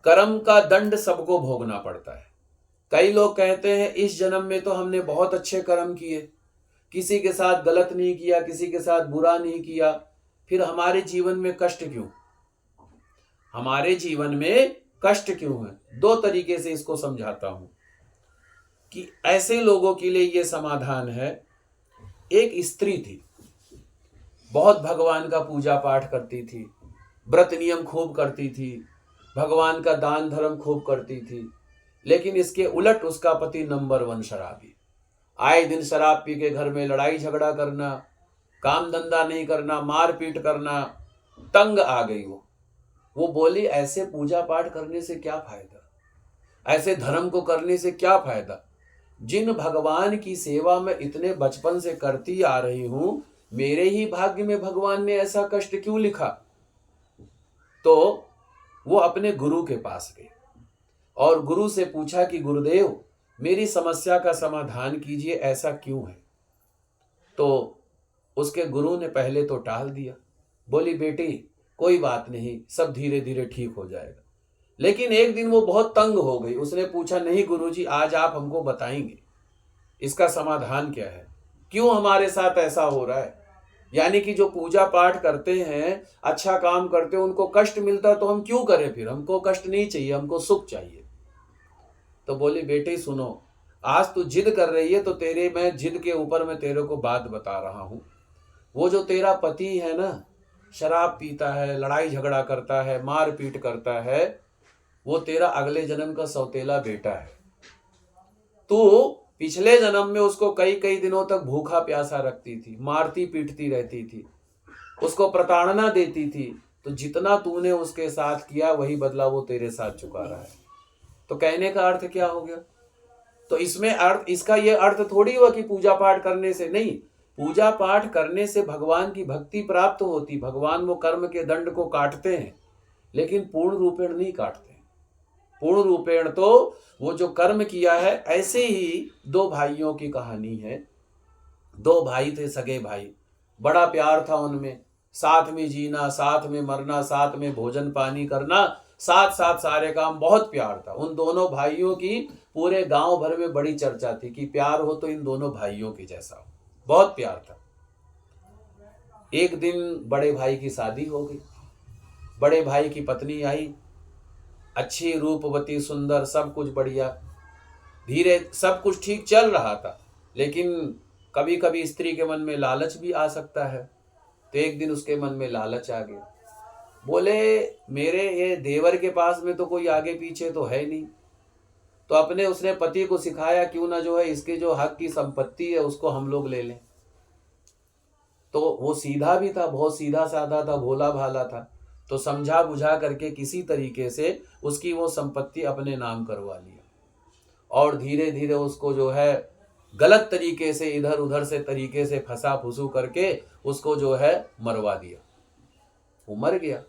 A: कर्म का दंड सबको भोगना पड़ता है। कई लोग कहते हैं इस जन्म में तो हमने बहुत अच्छे कर्म किए, किसी के साथ गलत नहीं किया, किसी के साथ बुरा नहीं किया, फिर हमारे जीवन में कष्ट क्यों, हमारे जीवन में कष्ट क्यों है। दो तरीके से इसको समझाता हूं कि ऐसे लोगों के लिए यह समाधान है। एक स्त्री थी, बहुत भगवान का पूजा पाठ करती थी, व्रत नियम खूब करती थी, भगवान का दान धर्म खूब करती थी, लेकिन इसके उलट उसका पति नंबर 1 शराबी। आए दिन शराब पी के घर में लड़ाई झगड़ा करना, काम धंधा नहीं करना, मारपीट करना, तंग आ गई वो बोली ऐसे पूजा पाठ करने से क्या फायदा, ऐसे धर्म को करने से क्या फायदा। जिन भगवान की सेवा मैं इतने बचपन से करती आ रही हूं, मेरे ही भाग्य में भगवान ने ऐसा कष्ट क्यों लिखा। तो वो अपने गुरु के पास गई और गुरु से पूछा कि गुरुदेव मेरी समस्या का समाधान कीजिए, ऐसा क्यों है। तो उसके गुरु ने पहले तो टाल दिया, बोली बेटी कोई बात नहीं, सब धीरे धीरे ठीक हो जाएगा। लेकिन एक दिन वो बहुत तंग हो गई, उसने पूछा नहीं गुरुजी आज आप हमको बताएंगे इसका समाधान क्या है, क्यों हमारे साथ ऐसा हो रहा है। यानी कि जो पूजा पाठ करते हैं, अच्छा काम करते हैं, उनको कष्ट मिलता तो हम क्यों करें, फिर हमको कष्ट नहीं चाहिए, हमको सुख चाहिए। तो बोली बेटे सुनो, आज तू जिद कर रही है तो मैं जिद के ऊपर मैं तेरे को बात बता रहा हूं। वो जो तेरा पति है ना, शराब पीता है, लड़ाई झगड़ा करता है, मार पीट करता है, वो तेरा अगले जन्म का सौतेला बेटा है। तू पिछले जन्म में उसको कई कई दिनों तक भूखा प्यासा रखती थी, मारती पीटती रहती थी, उसको प्रताड़ना देती थी। तो जितना तूने उसके साथ किया वही बदला वो तेरे साथ चुका रहा है। तो कहने का अर्थ क्या हो गया। तो इसमें अर्थ, इसका ये अर्थ थोड़ी हुआ कि पूजा पाठ करने से नहीं, पूजा पाठ करने से भगवान की भक्ति प्राप्त होती। भगवान वो कर्म के दंड को काटते हैं, लेकिन पूर्ण रूपेण नहीं काटते। पूर्ण रूपेण तो वो जो कर्म किया है, ऐसे ही 2 भाइयों की कहानी है। 2 भाई थे, सगे भाई, बड़ा प्यार था उनमें, साथ में जीना, साथ में मरना, साथ में भोजन पानी करना, साथ साथ सारे काम, बहुत प्यार था उन दोनों भाइयों की। पूरे गांव भर में बड़ी चर्चा थी कि प्यार हो तो इन दोनों भाइयों की जैसा हो, बहुत प्यार था। एक दिन बड़े भाई की शादी हो गई। बड़े भाई की पत्नी आई, अच्छी, रूपवती, सुंदर, सब कुछ बढ़िया, धीरे सब कुछ ठीक चल रहा था। लेकिन कभी कभी स्त्री के मन में लालच भी आ सकता है। तो एक दिन उसके मन में लालच आ गया, बोले मेरे ये देवर के पास में तो कोई आगे पीछे तो है नहीं, तो अपने उसने पति को सिखाया क्यों ना जो है इसके जो हक की संपत्ति है उसको हम लोग ले लें। तो वो सीधा भी था, बहुत सीधा साधा था, भोला भाला था। तो समझा बुझा करके किसी तरीके से उसकी वो संपत्ति अपने नाम करवा लिया और धीरे धीरे उसको जो है गलत तरीके से, इधर उधर से तरीके से फंसा फुसू करके उसको जो है मरवा दिया। वो मर गया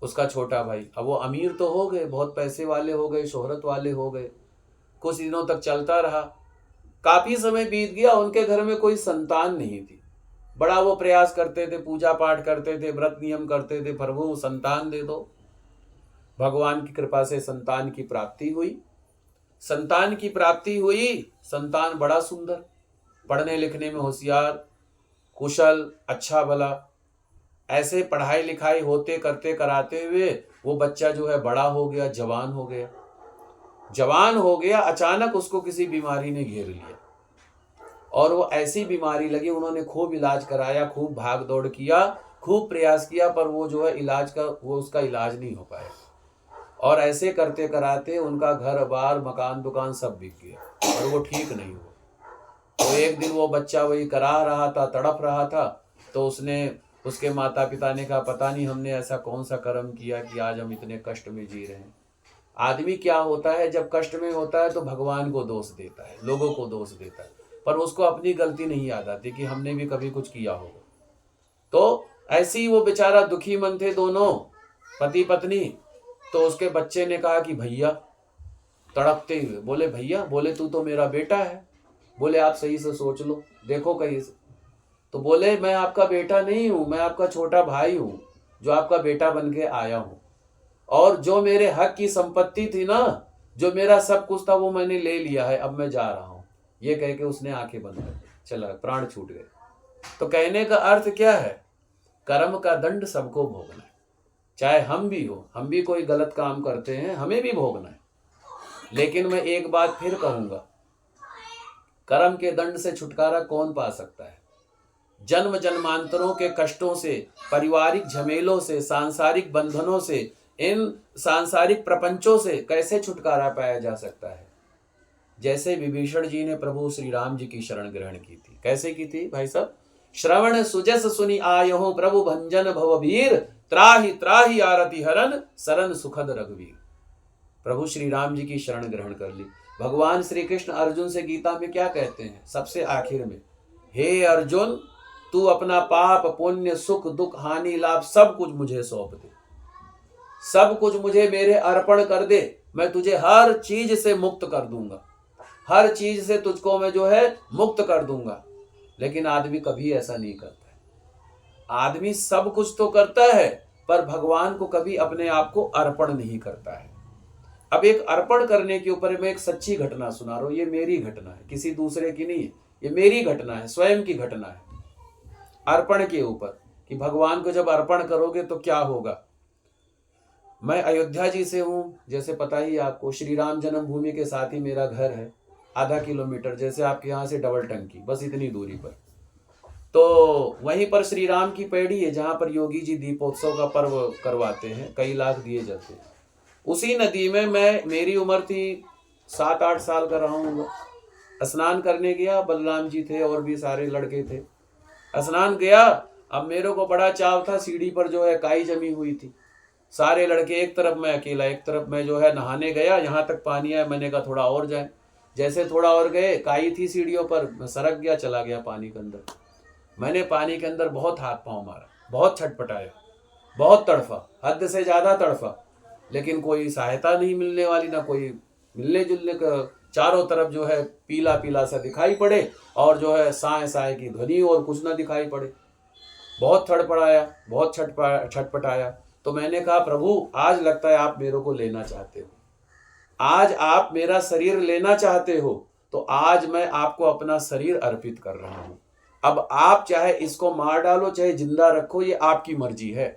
A: उसका छोटा भाई। अब वो अमीर तो हो गए, बहुत पैसे वाले हो गए, शोहरत वाले हो गए। कुछ दिनों तक चलता रहा, काफी समय बीत गया, उनके घर में कोई संतान नहीं थी। बड़ा वो प्रयास करते थे, पूजा पाठ करते थे, व्रत नियम करते थे, प्रभु संतान दे दो। भगवान की कृपा से संतान की प्राप्ति हुई। संतान की प्राप्ति हुई, संतान बड़ा सुंदर, पढ़ने लिखने में होशियार, कुशल, अच्छा भला। ऐसे पढ़ाई लिखाई होते करते कराते हुए वो बच्चा जो है बड़ा हो गया, जवान हो गया। जवान हो गया, अचानक उसको किसी बीमारी ने घेर लिया और वो ऐसी बीमारी लगी, उन्होंने खूब इलाज कराया, खूब भाग दौड़ किया, खूब प्रयास किया, पर वो जो है उसका इलाज नहीं हो पाया। और ऐसे करते कराते उनका घर बार, मकान दुकान सब बिक गया और वो ठीक नहीं हुआ। तो एक दिन वो बच्चा वही करा रहा था, तड़प रहा था। तो उसके माता पिता ने कहा पता नहीं हमने ऐसा कौन सा कर्म किया कि आज हम इतने कष्ट में जी रहे हैं। आदमी क्या होता है, जब कष्ट में होता है तो भगवान को दोष देता है, लोगों को दोष देता है, पर उसको अपनी गलती नहीं याद आती कि हमने भी कभी कुछ किया होगा। तो ऐसे ही वो बेचारा दुखी मन थे दोनों, पति पत्नी। तो उसके बच्चे ने कहा कि भैया, तड़पते हुए बोले भैया, बोले तू तो मेरा बेटा है, बोले आप सही से सोच लो, देखो कहीं से। तो बोले मैं आपका बेटा नहीं हूं, मैं आपका छोटा भाई हूं जो आपका बेटा बन के आया हूं, और जो मेरे हक की संपत्ति थी ना, जो मेरा सब कुछ था वो मैंने ले लिया है, अब मैं जा रहा हूं। ये कह के उसने आंखें बंद कर चला, प्राण छूट गए। तो कहने का अर्थ क्या है, कर्म का दंड सबको भोगना है, चाहे हम भी कोई गलत काम करते हैं, हमें भी भोगना है। लेकिन मैं एक बात फिर कहूंगा, कर्म के दंड से छुटकारा कौन पा सकता है। जन्म जन्मांतरों के कष्टों से, पारिवारिक झमेलों से, सांसारिक बंधनों से इन सांसारिक प्रपंचों से कैसे छुटकारा पाया जा सकता है? जैसे विभीषण जी ने प्रभु श्री राम जी की शरण ग्रहण की थी। कैसे की थी भाई साहब? श्रवण सुजस सुनि आयहु प्रभु भंजन भववीर, त्राहि त्राहि आरति हरन सरन सुखद रघुवीर। प्रभु श्री राम जी की शरण ग्रहण कर ली। भगवान श्री कृष्ण अर्जुन से गीता में क्या कहते हैं सबसे आखिर में? हे अर्जुन, तू अपना पाप पुण्य सुख दुख हानि लाभ सब कुछ मुझे सौंप दे, सब कुछ मुझे मेरे अर्पण कर दे, मैं तुझे हर चीज से मुक्त कर दूंगा, हर चीज से तुझको मैं जो है मुक्त कर दूंगा। लेकिन आदमी कभी ऐसा नहीं करता है। आदमी सब कुछ तो करता है पर भगवान को कभी अपने आप को अर्पण नहीं करता है। अब एक अर्पण करने के ऊपर मैं एक सच्ची घटना सुना रहा हूं। ये मेरी घटना है, किसी दूसरे की नहीं है, ये मेरी घटना है, स्वयं की घटना है। अर्पण के ऊपर कि भगवान को जब अर्पण करोगे तो क्या होगा। मैं अयोध्या जी से हूं, जैसे पता ही आपको, श्री राम जन्मभूमि के साथ ही मेरा घर है, आधा किलोमीटर, जैसे आपके यहाँ से डबल टंकी, बस इतनी दूरी पर। तो वहीं पर श्री राम की पैड़ी है जहाँ पर योगी जी दीपोत्सव का पर्व करवाते हैं, कई लाख दिए जाते हैं। उसी नदी में मेरी उम्र थी 7-8 साल का रहा हूँ, स्नान करने गया। बलराम जी थे और भी सारे लड़के थे, स्नान गया। अब मेरे को बड़ा चाव था, सीढ़ी पर जो है काई जमी हुई थी, सारे लड़के एक तरफ, मैं अकेला एक तरफ। मैं जो है नहाने गया, यहाँ तक पानी आया, मैंने कहा थोड़ा और जाए। जैसे थोड़ा और गए, काई थी सीढ़ियों पर, मैं सरक गया, चला गया पानी के अंदर। मैंने पानी के अंदर बहुत हाथ पांव मारा, बहुत छटपटाया, बहुत तड़फा, हद से ज्यादा तड़फा, लेकिन कोई सहायता नहीं मिलने वाली, ना कोई मिलने जुलने का। चारों तरफ जो है पीला पीला सा दिखाई पड़े और जो है साए साए की ध्वनि, और कुछ ना दिखाई पड़े। बहुत तड़पड़ाया, बहुत छटपटाया। तो मैंने कहा प्रभु, आज लगता है आप मेरे को लेना चाहते हो, आज आप मेरा शरीर लेना चाहते हो, तो आज मैं आपको अपना शरीर अर्पित कर रहा हूं। अब आप चाहे इसको मार डालो चाहे जिंदा रखो, ये आपकी मर्जी है।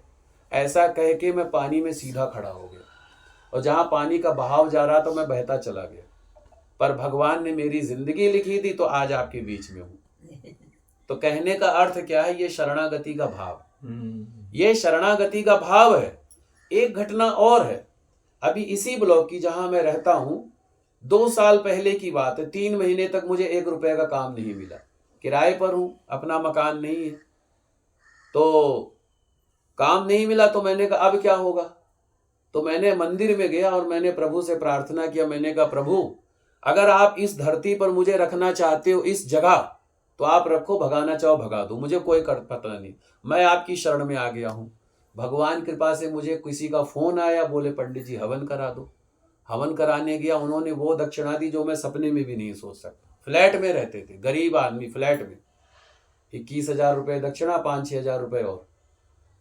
A: ऐसा कह के मैं पानी में सीधा खड़ा हो गया, और जहां पानी का बहाव जा रहा तो मैं बहता चला गया। पर भगवान ने मेरी जिंदगी लिखी थी, तो आज आपके बीच में हूं। तो कहने का अर्थ क्या है? ये शरणागति का भाव, ये शरणागति का भाव है। एक घटना और है, अभी इसी ब्लॉक की जहां मैं रहता हूं, 2 साल पहले की बात है। 3 महीने तक मुझे 1 रुपए का काम नहीं मिला, किराए पर हूं, अपना मकान नहीं है, तो काम नहीं मिला। तो मैंने कहा अब क्या होगा। तो मैंने मंदिर में गया और मैंने प्रभु से प्रार्थना किया। मैंने कहा प्रभु, अगर आप इस धरती पर मुझे रखना चाहते हो, इस जगह, तो आप रखो, भगाना चाहो भगा दो, मुझे कोई पता नहीं, मैं आपकी शरण में आ गया हूं। भगवान कृपा से मुझे किसी का फोन आया, बोले पंडित जी हवन करा दो। हवन कराने गया, उन्होंने वो दक्षिणा दी जो मैं सपने में भी नहीं सोच सकता। फ्लैट में रहते थे, गरीब आदमी, फ्लैट में 21,000 रुपये दक्षिणा, 5-6 हजार रुपये और।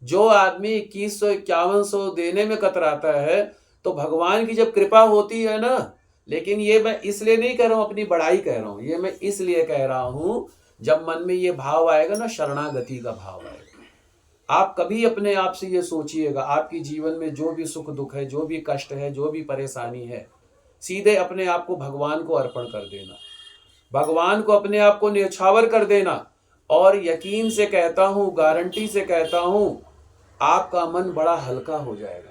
A: जो आदमी 2100-5100 देने में कतराता है, तो भगवान की जब कृपा होती है ना। लेकिन ये मैं इसलिए नहीं कह रहा हूं, अपनी बड़ाई कह रहा हूं, ये मैं इसलिए कह रहा हूं, जब मन में ये भाव आएगा ना, शरणागति का भाव आएगा। आप कभी अपने आप से ये सोचिएगा, आपकी जीवन में जो भी सुख दुख है, जो भी कष्ट है, जो भी परेशानी है, सीधे अपने आप को भगवान को अर्पण कर देना, भगवान को अपने आप को न्यौछावर कर देना। और यकीन से कहता हूं, गारंटी से कहता हूं, आपका मन बड़ा हल्का हो जाएगा,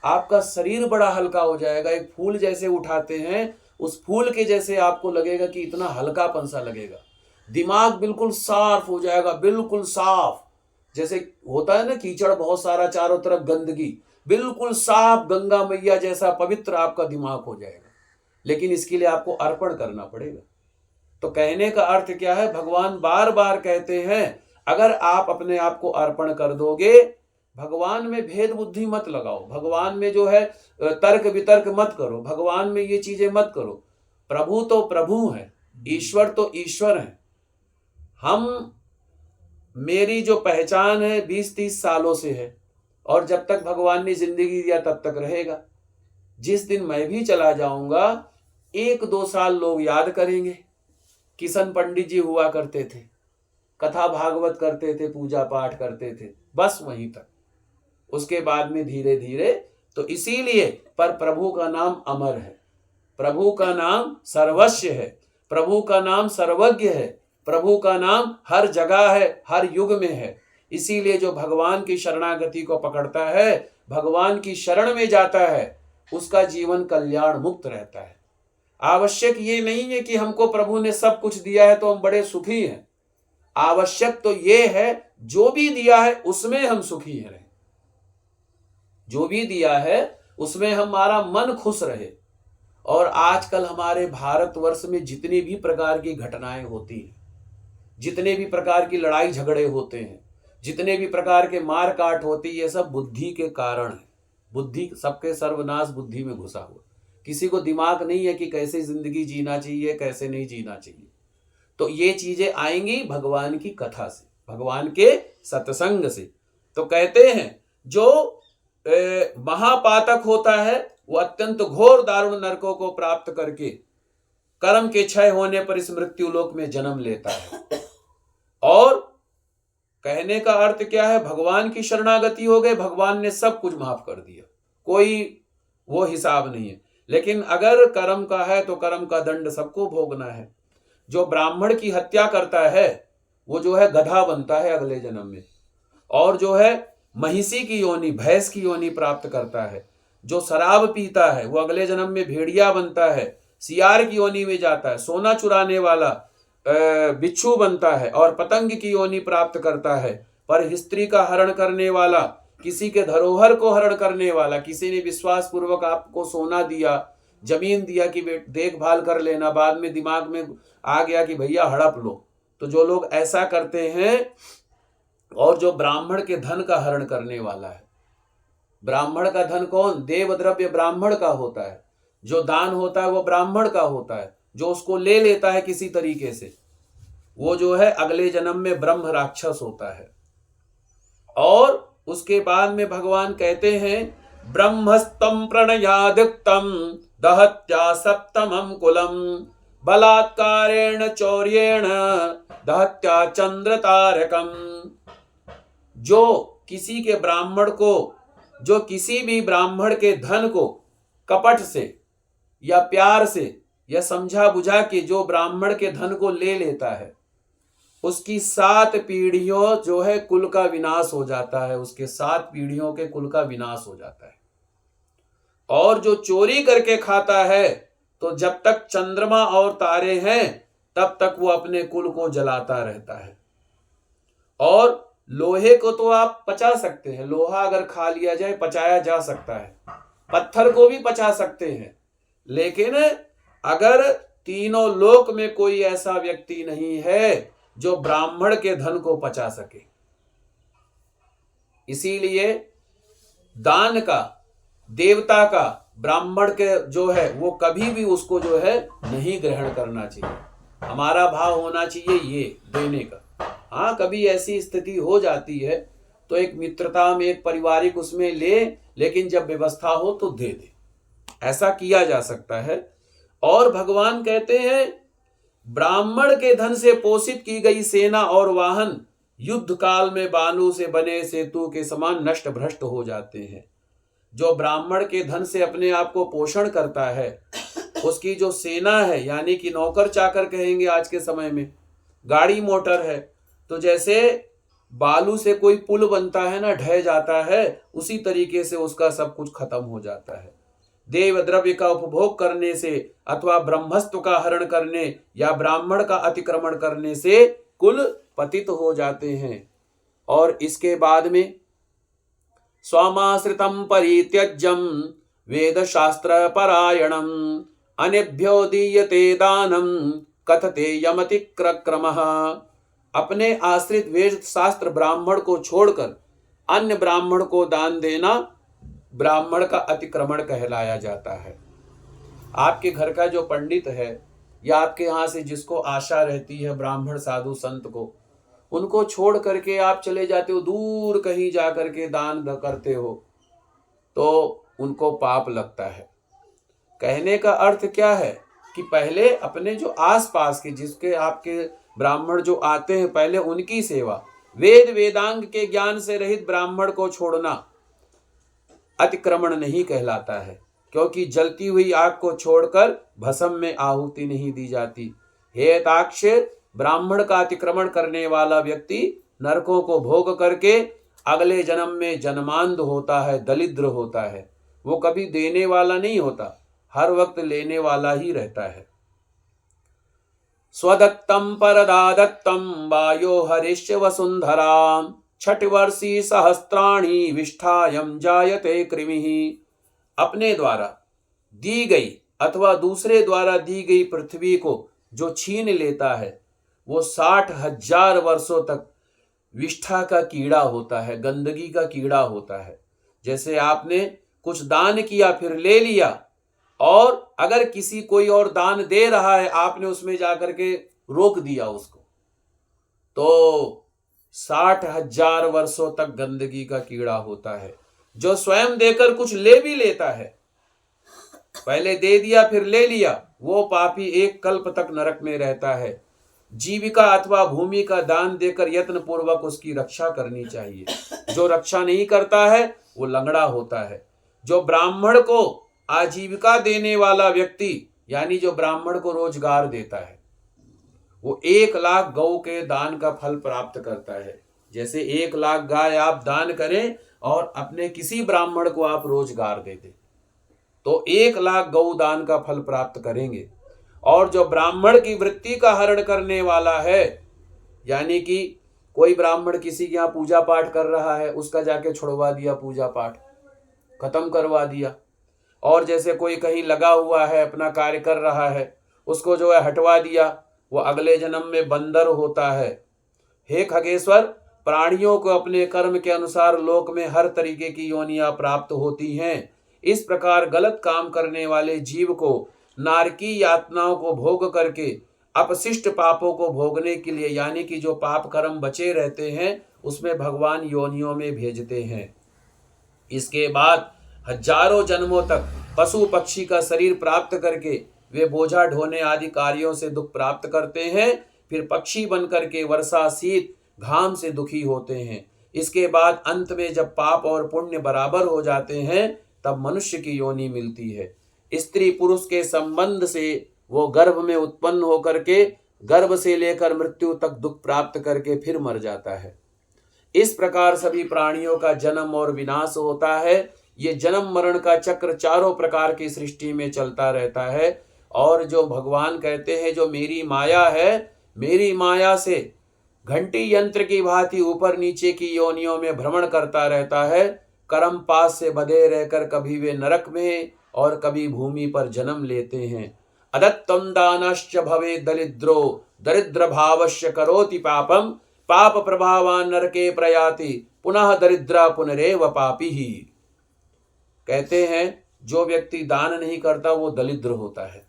A: आपका शरीर बड़ा हल्का हो जाएगा। एक फूल जैसे उठाते हैं, उस फूल के जैसे आपको लगेगा कि इतना हल्कापन सा लगेगा। दिमाग बिल्कुल साफ हो जाएगा, बिल्कुल साफ, जैसे होता है ना कीचड़ बहुत सारा, चारों तरफ गंदगी, बिल्कुल साफ गंगा मैया जैसा पवित्र आपका दिमाग हो जाएगा। लेकिन इसके लिए आपको अर्पण करना पड़ेगा। तो कहने का अर्थ क्या है? भगवान बार बार कहते हैं, अगर आप अपने आप को अर्पण कर दोगे, भगवान में भेद बुद्धि मत लगाओ, भगवान में जो है तर्क वितर्क मत करो, भगवान में ये चीजें मत करो। प्रभु तो प्रभु है, ईश्वर तो ईश्वर है। हम, मेरी जो पहचान है 20-30 सालों से है, और जब तक भगवान ने जिंदगी दिया तब तक रहेगा। जिस दिन मैं भी चला जाऊंगा, 1-2 साल लोग याद करेंगे, किशन पंडित जी हुआ करते थे, कथा भागवत करते थे, पूजा पाठ करते थे, बस वहीं तक। उसके बाद में धीरे धीरे, तो इसीलिए, पर प्रभु का नाम अमर है, प्रभु का नाम सर्वस्व है, प्रभु का नाम सर्वज्ञ है, प्रभु का नाम हर जगह है, हर युग में है। इसीलिए जो भगवान की शरणागति को पकड़ता है, भगवान की शरण में जाता है, उसका जीवन कल्याण मुक्त रहता है। आवश्यक ये नहीं है कि हमको प्रभु ने सब कुछ दिया है तो हम बड़े सुखी हैं। आवश्यक तो ये है जो भी दिया है उसमें हम सुखी हैं, जो भी दिया है उसमें हमारा मन खुश रहे। और आजकल हमारे भारतवर्ष में जितनी भी प्रकार की घटनाएं होती हैं, जितने भी प्रकार की लड़ाई झगड़े होते हैं, जितने भी प्रकार के मार काट होती है, ये सब बुद्धि के कारण है। बुद्धि, सबके सर्वनाश बुद्धि में घुसा हुआ। किसी को दिमाग नहीं है कि कैसे जिंदगी जीना चाहिए, कैसे नहीं जीना चाहिए। तो ये चीजें आएंगी भगवान की कथा से, भगवान के सत्संग से। तो कहते हैं जो महापातक होता है वो अत्यंत घोर दारुण नरकों को प्राप्त करके कर्म के क्षय होने पर इस मृत्यु लोक में जन्म लेता है। और कहने का अर्थ क्या है, भगवान की शरणागति हो गई, भगवान ने सब कुछ माफ कर दिया, कोई वो हिसाब नहीं है। लेकिन अगर कर्म का है तो कर्म का दंड सबको भोगना है। जो ब्राह्मण की हत्या करता है वो जो है गधा बनता है अगले जन्म में, और जो है महिषी की योनि, भैंस की योनि प्राप्त करता है। जो शराब पीता है वो अगले जन्म में भेड़िया बनता है, सियार की योनि में जाता है। सोना चुराने वाला बिच्छू बनता है और पतंग की योनि प्राप्त करता है। पर स्त्री का हरण करने वाला, किसी के धरोहर को हरण करने वाला, किसी ने विश्वास पूर्वक आपको सोना दिया, जमीन दिया कि देखभाल कर लेना, बाद में दिमाग में आ गया कि भैया हड़प लो, तो जो लोग ऐसा करते हैं। और जो ब्राह्मण के धन का हरण करने वाला है, ब्राह्मण का धन कौन, देव द्रव्य ब्राह्मण का होता है, जो दान होता है वो ब्राह्मण का होता है, जो उसको ले लेता है किसी तरीके से, वो जो है अगले जन्म में ब्रह्म राक्षस होता है। और उसके बाद में भगवान कहते हैं ब्रह्मस्तम प्रणयादिक्तम दहत्या सप्तमं कुलम बलात्कारेण चौर्येण दहत्या चंद्र तारकम। जो किसी के ब्राह्मण को, जो किसी भी ब्राह्मण के धन को कपट से या प्यार से या समझा बुझा के जो ब्राह्मण के धन को ले लेता है, उसकी 7 पीढ़ियों जो है कुल का विनाश हो जाता है, उसके 7 पीढ़ियों के कुल का विनाश हो जाता है। और जो चोरी करके खाता है तो जब तक चंद्रमा और तारे हैं तब तक वो अपने कुल को जलाता रहता है। और लोहे को तो आप पचा सकते हैं, लोहा अगर खा लिया जाए पचाया जा सकता है, पत्थर को भी पचा सकते हैं, लेकिन अगर तीनों लोक में कोई ऐसा व्यक्ति नहीं है जो ब्राह्मण के धन को पचा सके। इसीलिए दान का, देवता का, ब्राह्मण के जो है वो कभी भी उसको जो है नहीं ग्रहण करना चाहिए। हमारा भाव होना चाहिए ये देने का। हाँ, कभी ऐसी स्थिति हो जाती है तो एक मित्रता में, एक पारिवारिक उसमें ले, लेकिन जब व्यवस्था हो तो दे दे, ऐसा किया जा सकता है। और भगवान कहते हैं ब्राह्मण के धन से पोषित की गई सेना और वाहन युद्ध काल में बालू से बने सेतु के समान नष्ट भ्रष्ट हो जाते हैं। जो ब्राह्मण के धन से अपने आप को पोषण करता है, उसकी जो सेना है, यानी कि नौकर चाकर कहेंगे आज के समय में, गाड़ी मोटर है, तो जैसे बालू से कोई पुल बनता है ना, ढह जाता है, उसी तरीके से उसका सब कुछ खत्म हो जाता है। देव द्रव्य का उपभोग करने से अथवा ब्रह्मस्त्र का हरण करने या ब्राह्मण का अतिक्रमण करने से कुल पतित हो जाते हैं। और इसके बाद में स्वामाश्रितम परित्यज्यम वेद शास्त्र परायणम अनेभ्यो दीयते दानम कथते यमतिक्रमः। अपने आश्रित वेद शास्त्र ब्राह्मण को छोड़कर अन्य ब्राह्मण को दान देना ब्राह्मण का अतिक्रमण कहलाया जाता है। आपके घर का जो पंडित है या आपके यहाँ से जिसको आशा रहती है ब्राह्मण साधु संत को, उनको छोड़ करके आप चले जाते हो दूर कहीं जा करके दान करते हो तो उनको पाप लगता है। कहने का अर्थ क्या है कि पहले अपने जो आसपास के जिसके आपके ब्राह्मण जो आते हैं पहले उनकी सेवा, वेद वेदांग के ज्ञान से रहित ब्राह्मण को छोड़ना अतिक्रमण नहीं कहलाता है, क्योंकि जलती हुई आग को छोड़कर भस्म में आहुति नहीं दी जाती। हे ताक्ष, ब्राह्मण का अतिक्रमण करने वाला व्यक्ति नरकों को भोग करके अगले जन्म में जन्मांध होता है, दलिद्र होता है। वो कभी देने वाला नहीं होता, हर वक्त लेने वाला ही रहता है। स्वदत्तम परदादत्तम वायो हरिश्च वसुंधराम छठ वर्षी सहस्त्राणी विष्ठायम जायते कृमिः। अपने द्वारा दी गई अथवा दूसरे द्वारा दी गई पृथ्वी को जो छीन लेता है वो 60,000 वर्षों तक विष्ठा का कीड़ा होता है, गंदगी का कीड़ा होता है। जैसे आपने कुछ दान किया फिर ले लिया, और अगर किसी कोई और दान दे रहा है आपने उसमें जाकर के रोक दिया उसको, तो 60,000 वर्षों तक गंदगी का कीड़ा होता है। जो स्वयं देकर कुछ ले भी लेता है, पहले दे दिया फिर ले लिया, वो पापी एक कल्प तक नरक में रहता है। जीविका अथवा भूमि का दान देकर यत्न पूर्वक उसकी रक्षा करनी चाहिए। जो रक्षा नहीं करता है वो लंगड़ा होता है। जो ब्राह्मण को आजीविका देने वाला व्यक्ति, यानी जो ब्राह्मण को रोजगार देता है, वो 1 लाख गौ के दान का फल प्राप्त करता है। जैसे 1 लाख गाय आप दान करें और अपने किसी ब्राह्मण को आप रोजगार दे दें तो 1 लाख गौ दान का फल प्राप्त करेंगे। और जो ब्राह्मण की वृत्ति का हरण करने वाला है, यानी कि कोई ब्राह्मण किसी के यहाँ पूजा पाठ कर रहा है, उसका जाके छुड़वा दिया, पूजा पाठ खत्म करवा दिया। और जैसे कोई कहीं लगा हुआ है, अपना कार्य कर रहा है, उसको जो है हटवा दिया, वो अगले जन्म में बंदर होता है। हे खगेश्वर, प्राणियों को अपने कर्म के अनुसार लोक में हर तरीके की योनियां प्राप्त होती हैं। इस प्रकार गलत काम करने वाले जीव को नारकी यातनाओं को भोग करके अपशिष्ट पापों को भोगने के लिए, यानी कि जो पाप कर्म बचे रहते हैं उसमें भगवान योनियों में भेजते हैं। इसके बाद हजारों जन्मों तक पशु पक्षी का शरीर प्राप्त करके वे बोझा ढोने आदि कार्यों से दुख प्राप्त करते हैं। फिर पक्षी बन करके वर्षा शीत घाम से दुखी होते हैं। इसके बाद अंत में जब पाप और पुण्य बराबर हो जाते हैं तब मनुष्य की योनि मिलती है। स्त्री पुरुष के संबंध से वो गर्भ में उत्पन्न होकर के गर्भ से लेकर मृत्यु तक दुख प्राप्त करके फिर मर जाता है। इस प्रकार सभी प्राणियों का जन्म और विनाश होता है। ये जन्म मरण का चक्र चारों प्रकार की सृष्टि में चलता रहता है। और जो भगवान कहते हैं जो मेरी माया है, मेरी माया से घंटी यंत्र की भांति ऊपर नीचे की योनियों में भ्रमण करता रहता है। कर्म पास से बंधे रहकर कभी वे नरक में और कभी भूमि पर जन्म लेते हैं। अदत्तम दानश्च भवे दरिद्रो दरिद्र भावश्य करोति पापम पाप प्रभावान नरके प्रयाति पुनः दरिद्रा पुनरेव पापी ही। कहते हैं जो व्यक्ति दान नहीं करता वो दरिद्र होता है।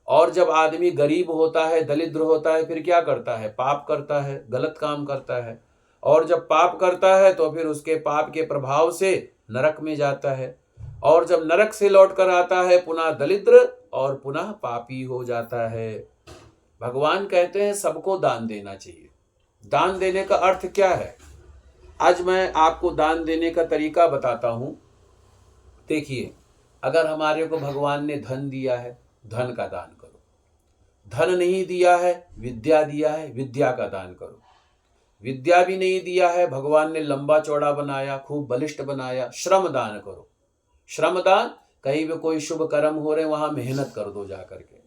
A: और जब आदमी गरीब होता है, दरिद्र होता है, फिर क्या करता है? पाप करता है, गलत काम करता है। और जब पाप करता है तो फिर उसके पाप के प्रभाव से नरक में जाता है। और जब नरक से लौट कर आता है पुनः दरिद्र और पुनः पापी हो जाता है। भगवान कहते हैं सबको दान देना चाहिए। दान देने का अर्थ क्या है? आज मैं आपको दान देने का तरीका बताता हूं। देखिए, अगर हमारे को भगवान ने धन दिया है, धन का दान करो। धन नहीं दिया है, विद्या दिया है, विद्या का दान करो। विद्या भी नहीं दिया है, भगवान ने लंबा चौड़ा बनाया, खूब बलिष्ठ बनाया, श्रम दान करो। श्रम दान, कहीं भी कोई शुभ कर्म हो रहे वहां मेहनत कर दो जा करके।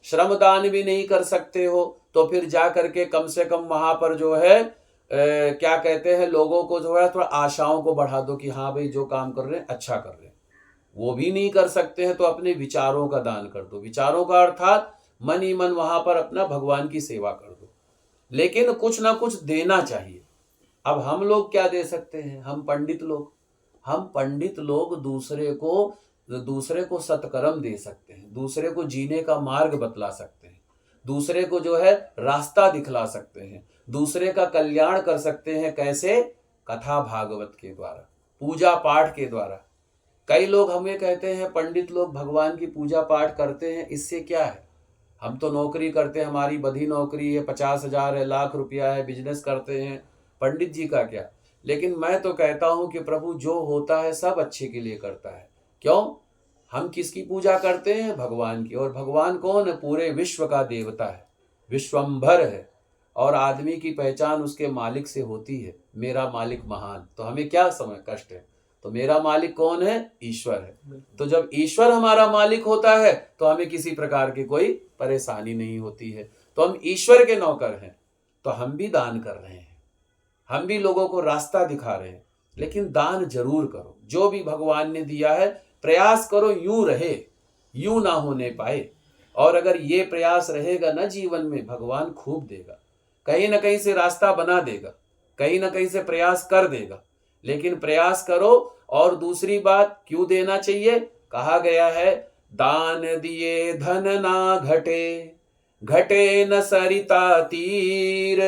A: श्रम दान भी नहीं कर सकते हो तो फिर जा करके कम से कम वहां पर जो है क्या कहते हैं, लोगों को जो है थोड़ा आशाओं को बढ़ा दो कि हाँ भाई जो काम कर रहे हैं अच्छा कर रहे हैं। वो भी नहीं कर सकते हैं तो अपने विचारों का दान कर दो। विचारों का अर्थात मन ही मन वहां पर अपना भगवान की सेवा कर दो। लेकिन कुछ ना कुछ देना चाहिए। अब हम लोग क्या दे सकते हैं? हम पंडित लोग दूसरे को सत्कर्म दे सकते हैं, दूसरे को जीने का मार्ग बतला सकते हैं, दूसरे को जो है रास्ता दिखला सकते हैं, दूसरे का कल्याण कर सकते हैं। कैसे? कथा भागवत के द्वारा, पूजा पाठ के द्वारा। कई लोग हमें कहते हैं पंडित लोग भगवान की पूजा पाठ करते हैं, इससे क्या है? हम तो नौकरी करते हैं, हमारी बधी नौकरी है, 50,000 है, लाख रुपया है, बिजनेस करते हैं, पंडित जी का क्या? लेकिन मैं तो कहता हूं कि प्रभु जो होता है सब अच्छे के लिए करता है। क्यों? हम किसकी पूजा करते हैं? भगवान की। और भगवान कौन है? पूरे विश्व का देवता है, विश्वंभर है। और आदमी की पहचान उसके मालिक से होती है, मेरा मालिक महान। तो हमें क्या समय कष्ट है? तो मेरा मालिक कौन है? ईश्वर है। तो जब ईश्वर हमारा मालिक होता है तो हमें किसी प्रकार की कोई परेशानी नहीं होती है। तो हम ईश्वर के नौकर हैं, तो हम भी दान कर रहे हैं, हम भी लोगों को रास्ता दिखा रहे हैं। लेकिन दान जरूर करो, जो भी भगवान ने दिया है प्रयास करो यूं रहे, यूं ना होने पाए। और अगर ये प्रयास रहेगा ना जीवन में, भगवान खूब देगा, कहीं ना कहीं से रास्ता बना देगा, कहीं ना कहीं से प्रयास कर देगा। लेकिन प्रयास करो। और दूसरी बात, क्यों देना चाहिए? कहा गया है, दान दिए धन ना घटे, घटे न सरिता तीर,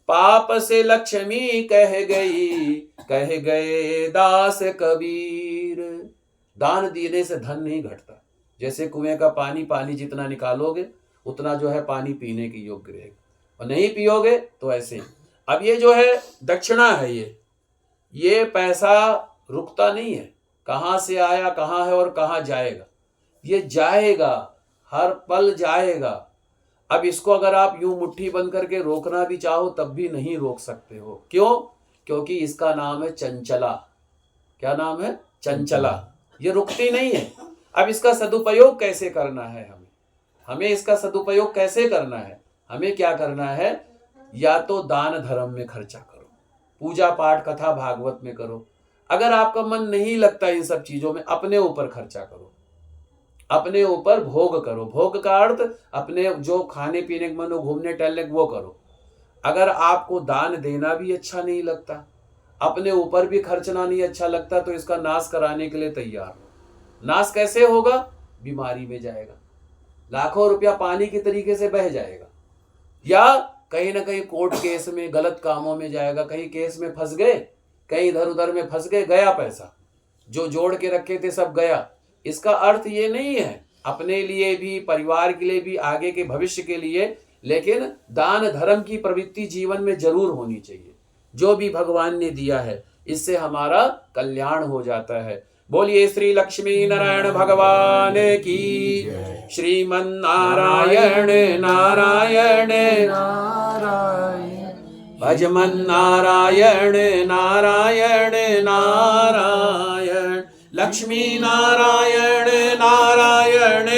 A: पाप से लक्ष्मी कह गई, कह गए दास कबीर। दान देने से धन नहीं घटता। जैसे कुएं का पानी, पानी जितना निकालोगे उतना जो है पानी पीने के योग्य रहेगा, और नहीं पियोगे तो ऐसे ही। अब ये जो है दक्षिणा है, ये पैसा रुकता नहीं है, कहाँ से आया कहाँ है और कहाँ जाएगा। ये जाएगा, हर पल जाएगा। अब इसको अगर आप यूं मुट्ठी बंद करके रोकना भी चाहो तब भी नहीं रोक सकते हो। क्यों? क्योंकि इसका नाम है चंचला। क्या नाम है? चंचला। ये रुकती नहीं है। अब इसका सदुपयोग कैसे करना है? हमें इसका सदुपयोग कैसे करना है? हमें क्या करना है? या तो दान धर्म में खर्चा करो, पूजा पाठ कथा भागवत में करो। अगर आपका मन नहीं लगता इन सब चीजों में, अपने ऊपर खर्चा करो, अपने ऊपर भोग करो। भोग का अर्थ अपने जो खाने पीने के मन हो, घूमने टहलने वो करो। अगर आपको दान देना भी अच्छा नहीं लगता, अपने ऊपर भी खर्चना नहीं अच्छा लगता, तो इसका नाश कराने के लिए तैयार हो। नाश कैसे होगा? बीमारी में जाएगा, लाखों रुपया पानी की तरीके से बह जाएगा, या कहीं ना कहीं कोर्ट केस में गलत कामों में जाएगा। कहीं केस में फंस गए, कहीं इधर उधर में फंस गए, गया पैसा जो जोड़ के रखे थे सब गया। इसका अर्थ ये नहीं है, अपने लिए भी, परिवार के लिए भी, आगे के भविष्य के लिए, लेकिन दान धर्म की प्रवृत्ति जीवन में जरूर होनी चाहिए। जो भी भगवान ने दिया है इससे हमारा कल्याण हो जाता है। बोलिए श्री लक्ष्मी नारायण भगवान की, श्रीमन नारायण नारायण भजमन नारायण नारायण नारायण, लक्ष्मी नारायण नारायण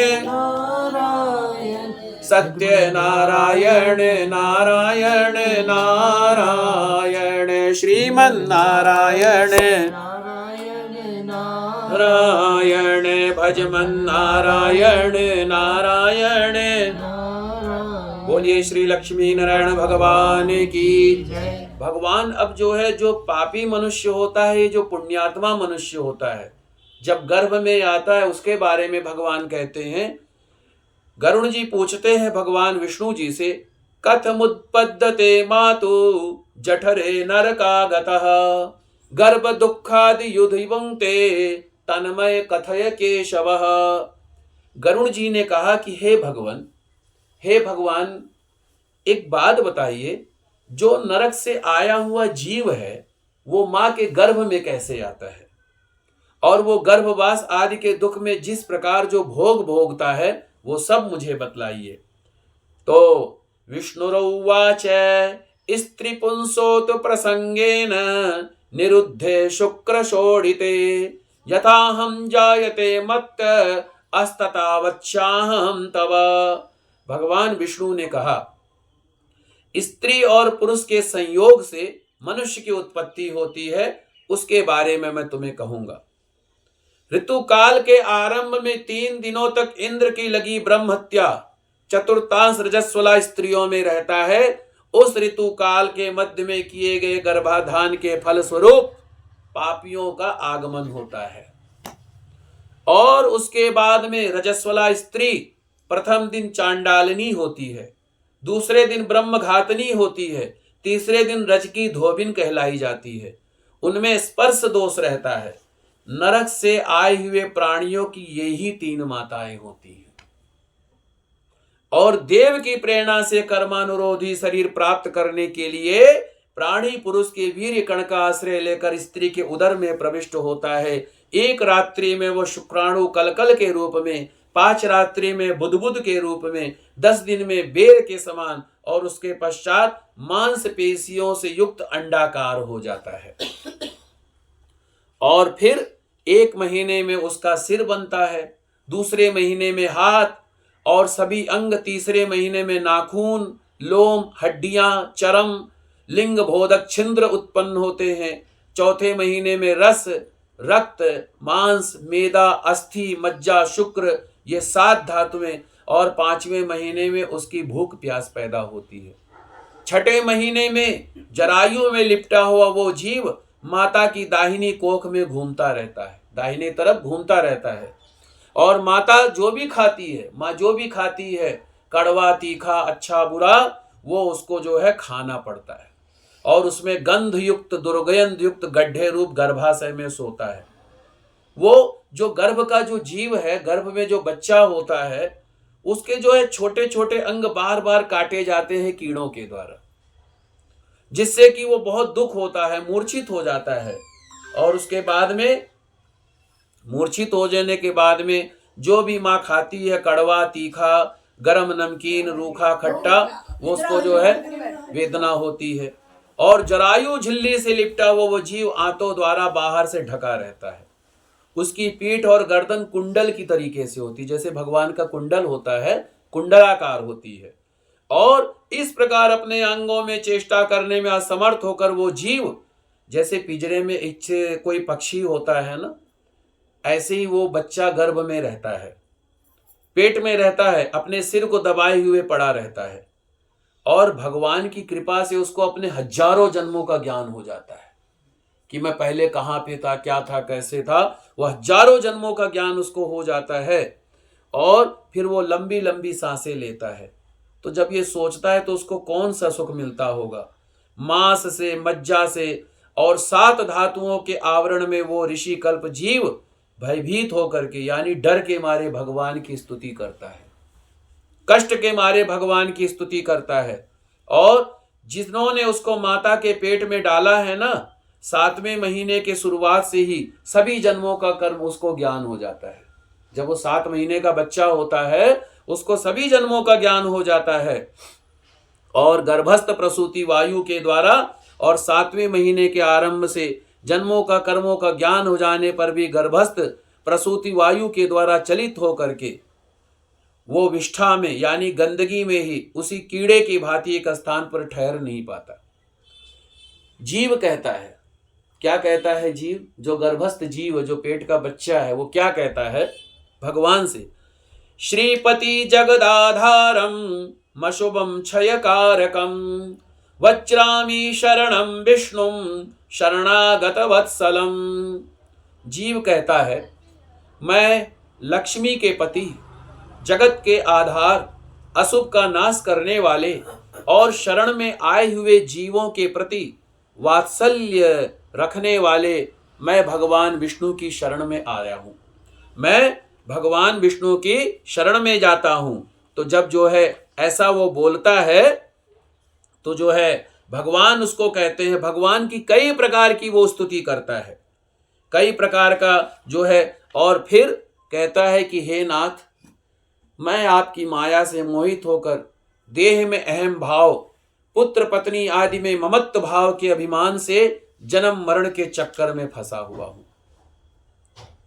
A: सत्य नारायण नारायण नारायण, श्रीमन नारायण नारायण भजमन नारायण नारायण। बोलिए श्री लक्ष्मी नारायण भगवान की। भगवान अब जो है, जो पापी मनुष्य होता है, जो पुण्यात्मा मनुष्य होता है, जब गर्भ में आता है उसके बारे में भगवान कहते हैं। गरुण जी पूछते हैं भगवान विष्णु जी से, कथमुत्पद्यते मातु जठरे नरकागतः, गर्भ दुःखादि युधिवंते तन्मय कथय केशवः। गरुण जी ने कहा कि हे भगवान एक बात बताइए, जो नरक से आया हुआ जीव है वो मां के गर्भ में कैसे आता है, और वो गर्भवास आदि के दुख में जिस प्रकार जो भोग भोगता है वो सब मुझे बतलाइए। तो विष्णुरुवाच स्त्री पुंसोत प्रसंगेन निरुद्धे शुक्र शोणिते, यथाहं जायते मत्त अस्ततावच्छाहं तव। भगवान विष्णु ने कहा, स्त्री और पुरुष के संयोग से मनुष्य की उत्पत्ति होती है, उसके बारे में मैं तुम्हें कहूंगा। ऋतुकाल के आरंभ में 3 दिनों तक इंद्र की लगी ब्रह्म हत्या चतुर्थांश रजस्वला स्त्रियों में रहता है। उस ऋतु काल के मध्य में किए गए गर्भाधान के फल स्वरूप पापियों का आगमन होता है, और उसके बाद में रजस्वला स्त्री प्रथम दिन चांडालिनी होती है, दूसरे दिन ब्रह्मघातनी होती है, तीसरे दिन रज की धोबिन कहलाई जाती है। उनमें स्पर्श दोष रहता है। नरक से आए हुए प्राणियों की यही 3 माताएं होती हैं, और देव की प्रेरणा से कर्मानुरोधी शरीर प्राप्त करने के लिए प्राणी पुरुष के वीर्य कण का आश्रय लेकर स्त्री के उदर में प्रविष्ट होता है। एक रात्रि में वो शुक्राणु कलकल के रूप में 5 रात्रि में बुदबुद के रूप में, 10 दिन में बेर के समान, और उसके पश्चात मांसपेशियों से युक्त अंडाकार हो जाता है। और फिर 1 महीने में उसका सिर बनता है, दूसरे महीने में हाथ और सभी अंग, तीसरे महीने में नाखून, लोम, हड्डियां, चर्म, लिंग बोधक छिद्र उत्पन्न होते हैं। चौथे महीने में रस, रक्त, मांस, मेदा, अस्थि, मज्जा, शुक्र, ये 7 धातुएं, और 5वें महीने में उसकी भूख प्यास पैदा होती है। 6ठे महीने में जरायु में लिपटा हुआ वो जीव माता की दाहिनी कोख में घूमता रहता है, दाहिने तरफ घूमता रहता है, और माता जो भी खाती है, माँ जो भी खाती है, कड़वा, तीखा, अच्छा, बुरा, वो उसको जो है खाना पड़ता है, और उसमें गंध युक्त, दुर्गंध युक्त गड्ढे रूप गर्भाशय में सोता है। वो जो गर्भ का जो जीव है, गर्भ में जो बच्चा होता है, उसके जो है छोटे छोटे अंग बार बार काटे जाते हैं कीड़ों के द्वारा, जिससे कि वो बहुत दुख होता है, मूर्छित हो जाता है। और उसके बाद में मूर्छित हो जाने के बाद में जो भी माँ खाती है, कड़वा, तीखा, गरम, नमकीन, रूखा, खट्टा, वो उसको जो है वेदना होती है। और जरायु झिल्ली से लिपटा हुआ वो जीव आंतों द्वारा बाहर से ढका रहता है। उसकी पीठ और गर्दन कुंडल की तरीके से होती, जैसे भगवान का कुंडल होता है, कुंडलाकार होती है। और इस प्रकार अपने अंगों में चेष्टा करने में असमर्थ होकर वो जीव, जैसे पिंजरे में इच्छे कोई पक्षी होता है ना, ऐसे ही वो बच्चा गर्भ में रहता है, पेट में रहता है, अपने सिर को दबाए हुए पड़ा रहता है, और भगवान की कृपा से उसको अपने हजारों जन्मों का ज्ञान हो जाता है कि मैं पहले कहाँ पे था, क्या था, कैसे था। वह हजारों जन्मों का ज्ञान उसको हो जाता है, और फिर वो लंबी लंबी सांसें लेता है। तो जब ये सोचता है तो उसको कौन सा सुख मिलता होगा। मांस से, मज्जा से और 7 धातुओं के आवरण में वो ऋषि कल्प जीव भयभीत होकर के, यानी डर के मारे भगवान की स्तुति करता है, कष्ट के मारे भगवान की स्तुति करता है। और जिन्होंने उसको माता के पेट में डाला है ना, 7वें महीने के शुरुआत से ही सभी जन्मों का कर्म उसको ज्ञान हो जाता है। जब वो 7 महीने का बच्चा होता है, उसको सभी जन्मों का ज्ञान हो जाता है, और गर्भस्थ प्रसूति वायु के द्वारा और 7वें महीने के आरंभ से जन्मों का कर्मों का ज्ञान हो जाने पर भी गर्भस्थ प्रसूति वायु के द्वारा चलित होकर के वो विष्ठा में, यानी गंदगी में ही उसी कीड़े की भांति एक स्थान पर ठहर नहीं पाता। जीव कहता है, क्या कहता है जीव, जो गर्भस्थ जीव, जो पेट का बच्चा है, वो क्या कहता है भगवान से, श्रीपति जगदाधारम मशुभम क्षयकारकम वज्रामि शरणम विष्णुम शरणागत वत्सलम। जीव कहता है, मैं लक्ष्मी के पति, जगत के आधार, अशुभ का नाश करने वाले और शरण में आए हुए जीवों के प्रति वात्सल्य रखने वाले मैं भगवान विष्णु की शरण में आया हूँ। मैं भगवान विष्णु की शरण में जाता हूँ। तो जब जो है ऐसा वो बोलता है, तो जो है भगवान उसको कहते हैं, भगवान की कई प्रकार की वो स्तुति करता है, कई प्रकार का जो है। और फिर कहता है कि हे नाथ, मैं आपकी माया से मोहित होकर देह में अहम भाव, पुत्र पत्नी आदि में ममत्व भाव के अभिमान से जन्म मरण के चक्कर में फंसा हुआ हूं।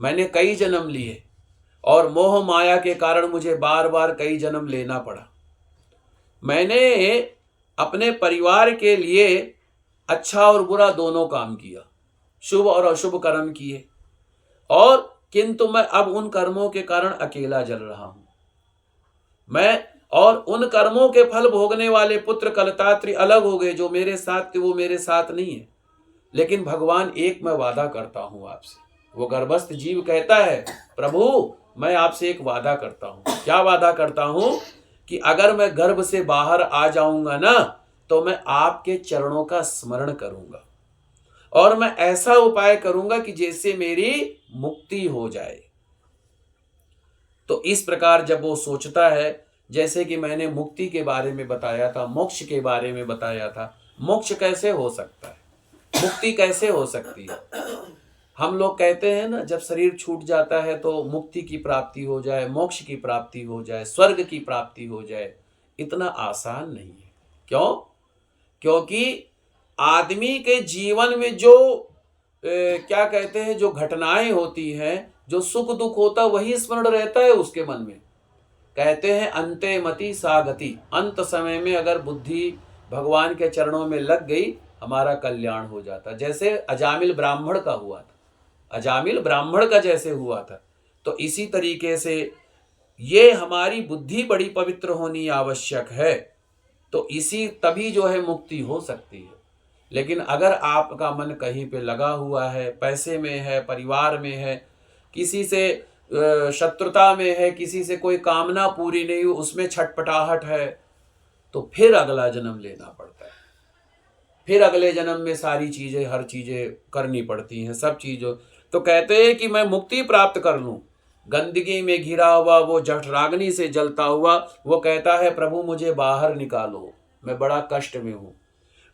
A: मैंने कई जन्म लिए और मोह माया के कारण मुझे बार बार कई जन्म लेना पड़ा। मैंने अपने परिवार के लिए अच्छा और बुरा दोनों काम किया, शुभ और अशुभ कर्म किए, और किंतु मैं अब उन कर्मों के कारण अकेला जल रहा हूं। मैं और उन कर्मों के फल भोगने वाले पुत्र कलतात्री अलग हो गए, जो मेरे साथ थे वो मेरे साथ नहीं है। लेकिन भगवान, एक मैं वादा करता हूं आपसे। वो गर्भस्थ जीव कहता है, प्रभु मैं आपसे एक वादा करता हूं। क्या वादा करता हूं? कि अगर मैं गर्भ से बाहर आ जाऊंगा ना, तो मैं आपके चरणों का स्मरण करूंगा, और मैं ऐसा उपाय करूंगा कि जैसे मेरी मुक्ति हो जाए। तो इस प्रकार जब वो सोचता है, जैसे कि मैंने मुक्ति के बारे में बताया था, मोक्ष के बारे में बताया था, मोक्ष कैसे हो सकता है, मुक्ति कैसे हो सकती है। हम लोग कहते हैं ना, जब शरीर छूट जाता है तो मुक्ति की प्राप्ति हो जाए, मोक्ष की प्राप्ति हो जाए, स्वर्ग की प्राप्ति हो जाए। इतना आसान नहीं है। क्यों? क्योंकि आदमी के जीवन में जो क्या कहते हैं, जो घटनाएं होती हैं, जो सुख दुख होता वही स्मरण रहता है उसके मन में। कहते हैं अंते मति सा गति, अंत समय में अगर बुद्धि भगवान के चरणों में लग गई, हमारा कल्याण हो जाता। जैसे अजामिल ब्राह्मण का हुआ था, अजामिल ब्राह्मण का जैसे हुआ था, तो इसी तरीके से ये हमारी बुद्धि बड़ी पवित्र होनी आवश्यक है। तो इसी तभी जो है मुक्ति हो सकती है। लेकिन अगर आपका मन कहीं पे लगा हुआ है, पैसे में है, परिवार में है, किसी से शत्रुता में है, किसी से कोई कामना पूरी नहीं हुई, उसमें छटपटाहट है, तो फिर अगला जन्म लेना पड़ता है। फिर अगले जन्म में सारी चीजें, हर चीजें करनी पड़ती हैं, सब चीजों। तो कहते हैं कि मैं मुक्ति प्राप्त कर लूं, गंदगी में घिरा हुआ वो जठराग्नि से जलता हुआ, वो कहता है प्रभु मुझे बाहर निकालो, मैं बड़ा कष्ट में हूं।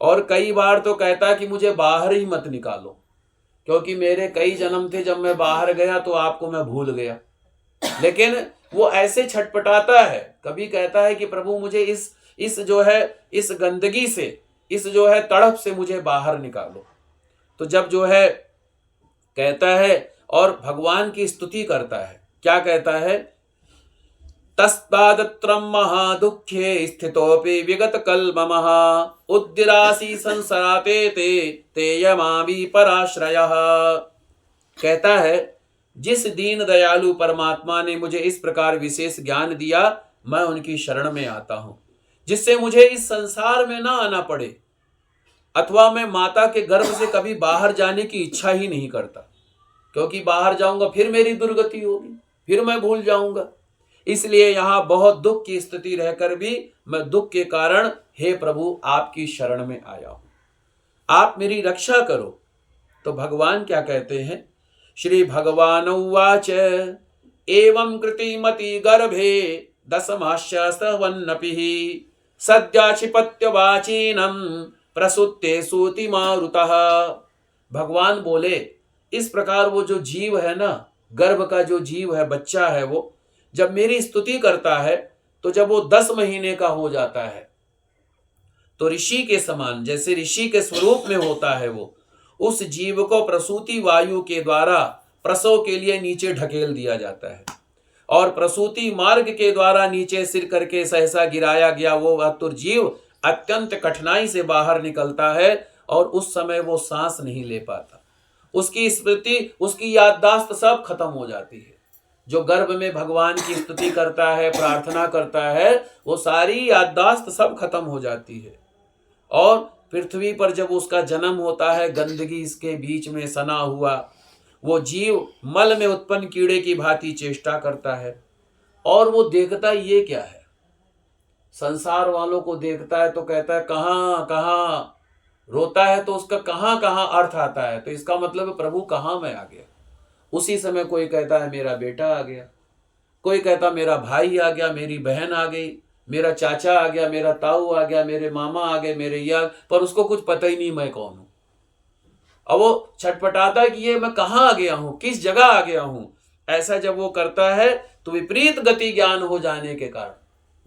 A: और कई बार तो कहता है कि मुझे बाहर ही मत निकालो, क्योंकि मेरे कई जन्म थे जब मैं बाहर गया तो आपको मैं भूल गया। लेकिन वो ऐसे छटपटाता है, कभी कहता है कि प्रभु मुझे इस जो है, इस गंदगी से, इस जो है तड़प से मुझे बाहर निकालो। तो जब जो है कहता है और भगवान की स्तुति करता है, क्या कहता है, तस्मादत्रं महादुःखे स्थितोऽपि विगत कल्ममः उद्दिरासि संसराते ते यमामि पराश्रयः। कहता है जिस दीन दयालु परमात्मा ने मुझे इस प्रकार विशेष ज्ञान दिया, मैं उनकी शरण में आता हूं, जिससे मुझे इस संसार में ना आना पड़े, अथवा मैं माता के गर्भ से कभी बाहर जाने की इच्छा ही नहीं करता, क्योंकि बाहर जाऊंगा फिर मेरी दुर्गति होगी, फिर मैं भूल जाऊंगा। इसलिए यहां बहुत दुख की स्थिति रहकर भी मैं दुख के कारण हे प्रभु आपकी शरण में आया हूं, आप मेरी रक्षा करो। तो भगवान क्या कहते हैं, श्री भगवान उवाच एवं कृतिमति गर्भे दशमास्य सवन्नपिः सद्या क्षिपत्य वाचीनम प्रसूते सूति मारुतः। भगवान बोले इस प्रकार वो जो जीव है ना, गर्भ का जो जीव है, बच्चा है, वो जब मेरी स्तुति करता है तो जब वो 10 महीने का हो जाता है तो ऋषि के समान, जैसे ऋषि के स्वरूप में होता है, वो उस जीव को प्रसूति वायु के द्वारा प्रसव के लिए नीचे ढकेल दिया जाता है, और प्रसूति मार्ग के द्वारा नीचे सिर करके सहसा गिराया गया वो आतुर जीव अत्यंत कठिनाई से बाहर निकलता है, और उस समय वो सांस नहीं ले पाता, उसकी स्मृति, उसकी याददाश्त सब खत्म हो जाती है। जो गर्भ में भगवान की स्तुति करता है, प्रार्थना करता है, वो सारी याददाश्त सब खत्म हो जाती है। और पृथ्वी पर जब उसका जन्म होता है, गंदगी इसके बीच में सना हुआ, वो जीव मल में उत्पन्न कीड़े की भांति चेष्टा करता है, और वो देखता ये क्या है, संसार वालों को देखता है तो कहता है कहाँ कहाँ, रोता है तो उसका कहाँ कहाँ अर्थ आता है, तो इसका मतलब प्रभु कहाँ मैं आ गया। उसी समय कोई कहता है मेरा बेटा आ गया, कोई कहता मेरा भाई आ गया, मेरी बहन आ गई, मेरा चाचा आ गया, मेरा ताऊ आ गया, मेरे मामा आ गए, मेरे यार, पर उसको कुछ पता ही नहीं मैं कौन हूं। अब वो छटपटाता है कि ये मैं कहाँ आ गया हूं, किस जगह आ गया हूं। ऐसा जब वो करता है तो विपरीत गति ज्ञान हो जाने के कारण,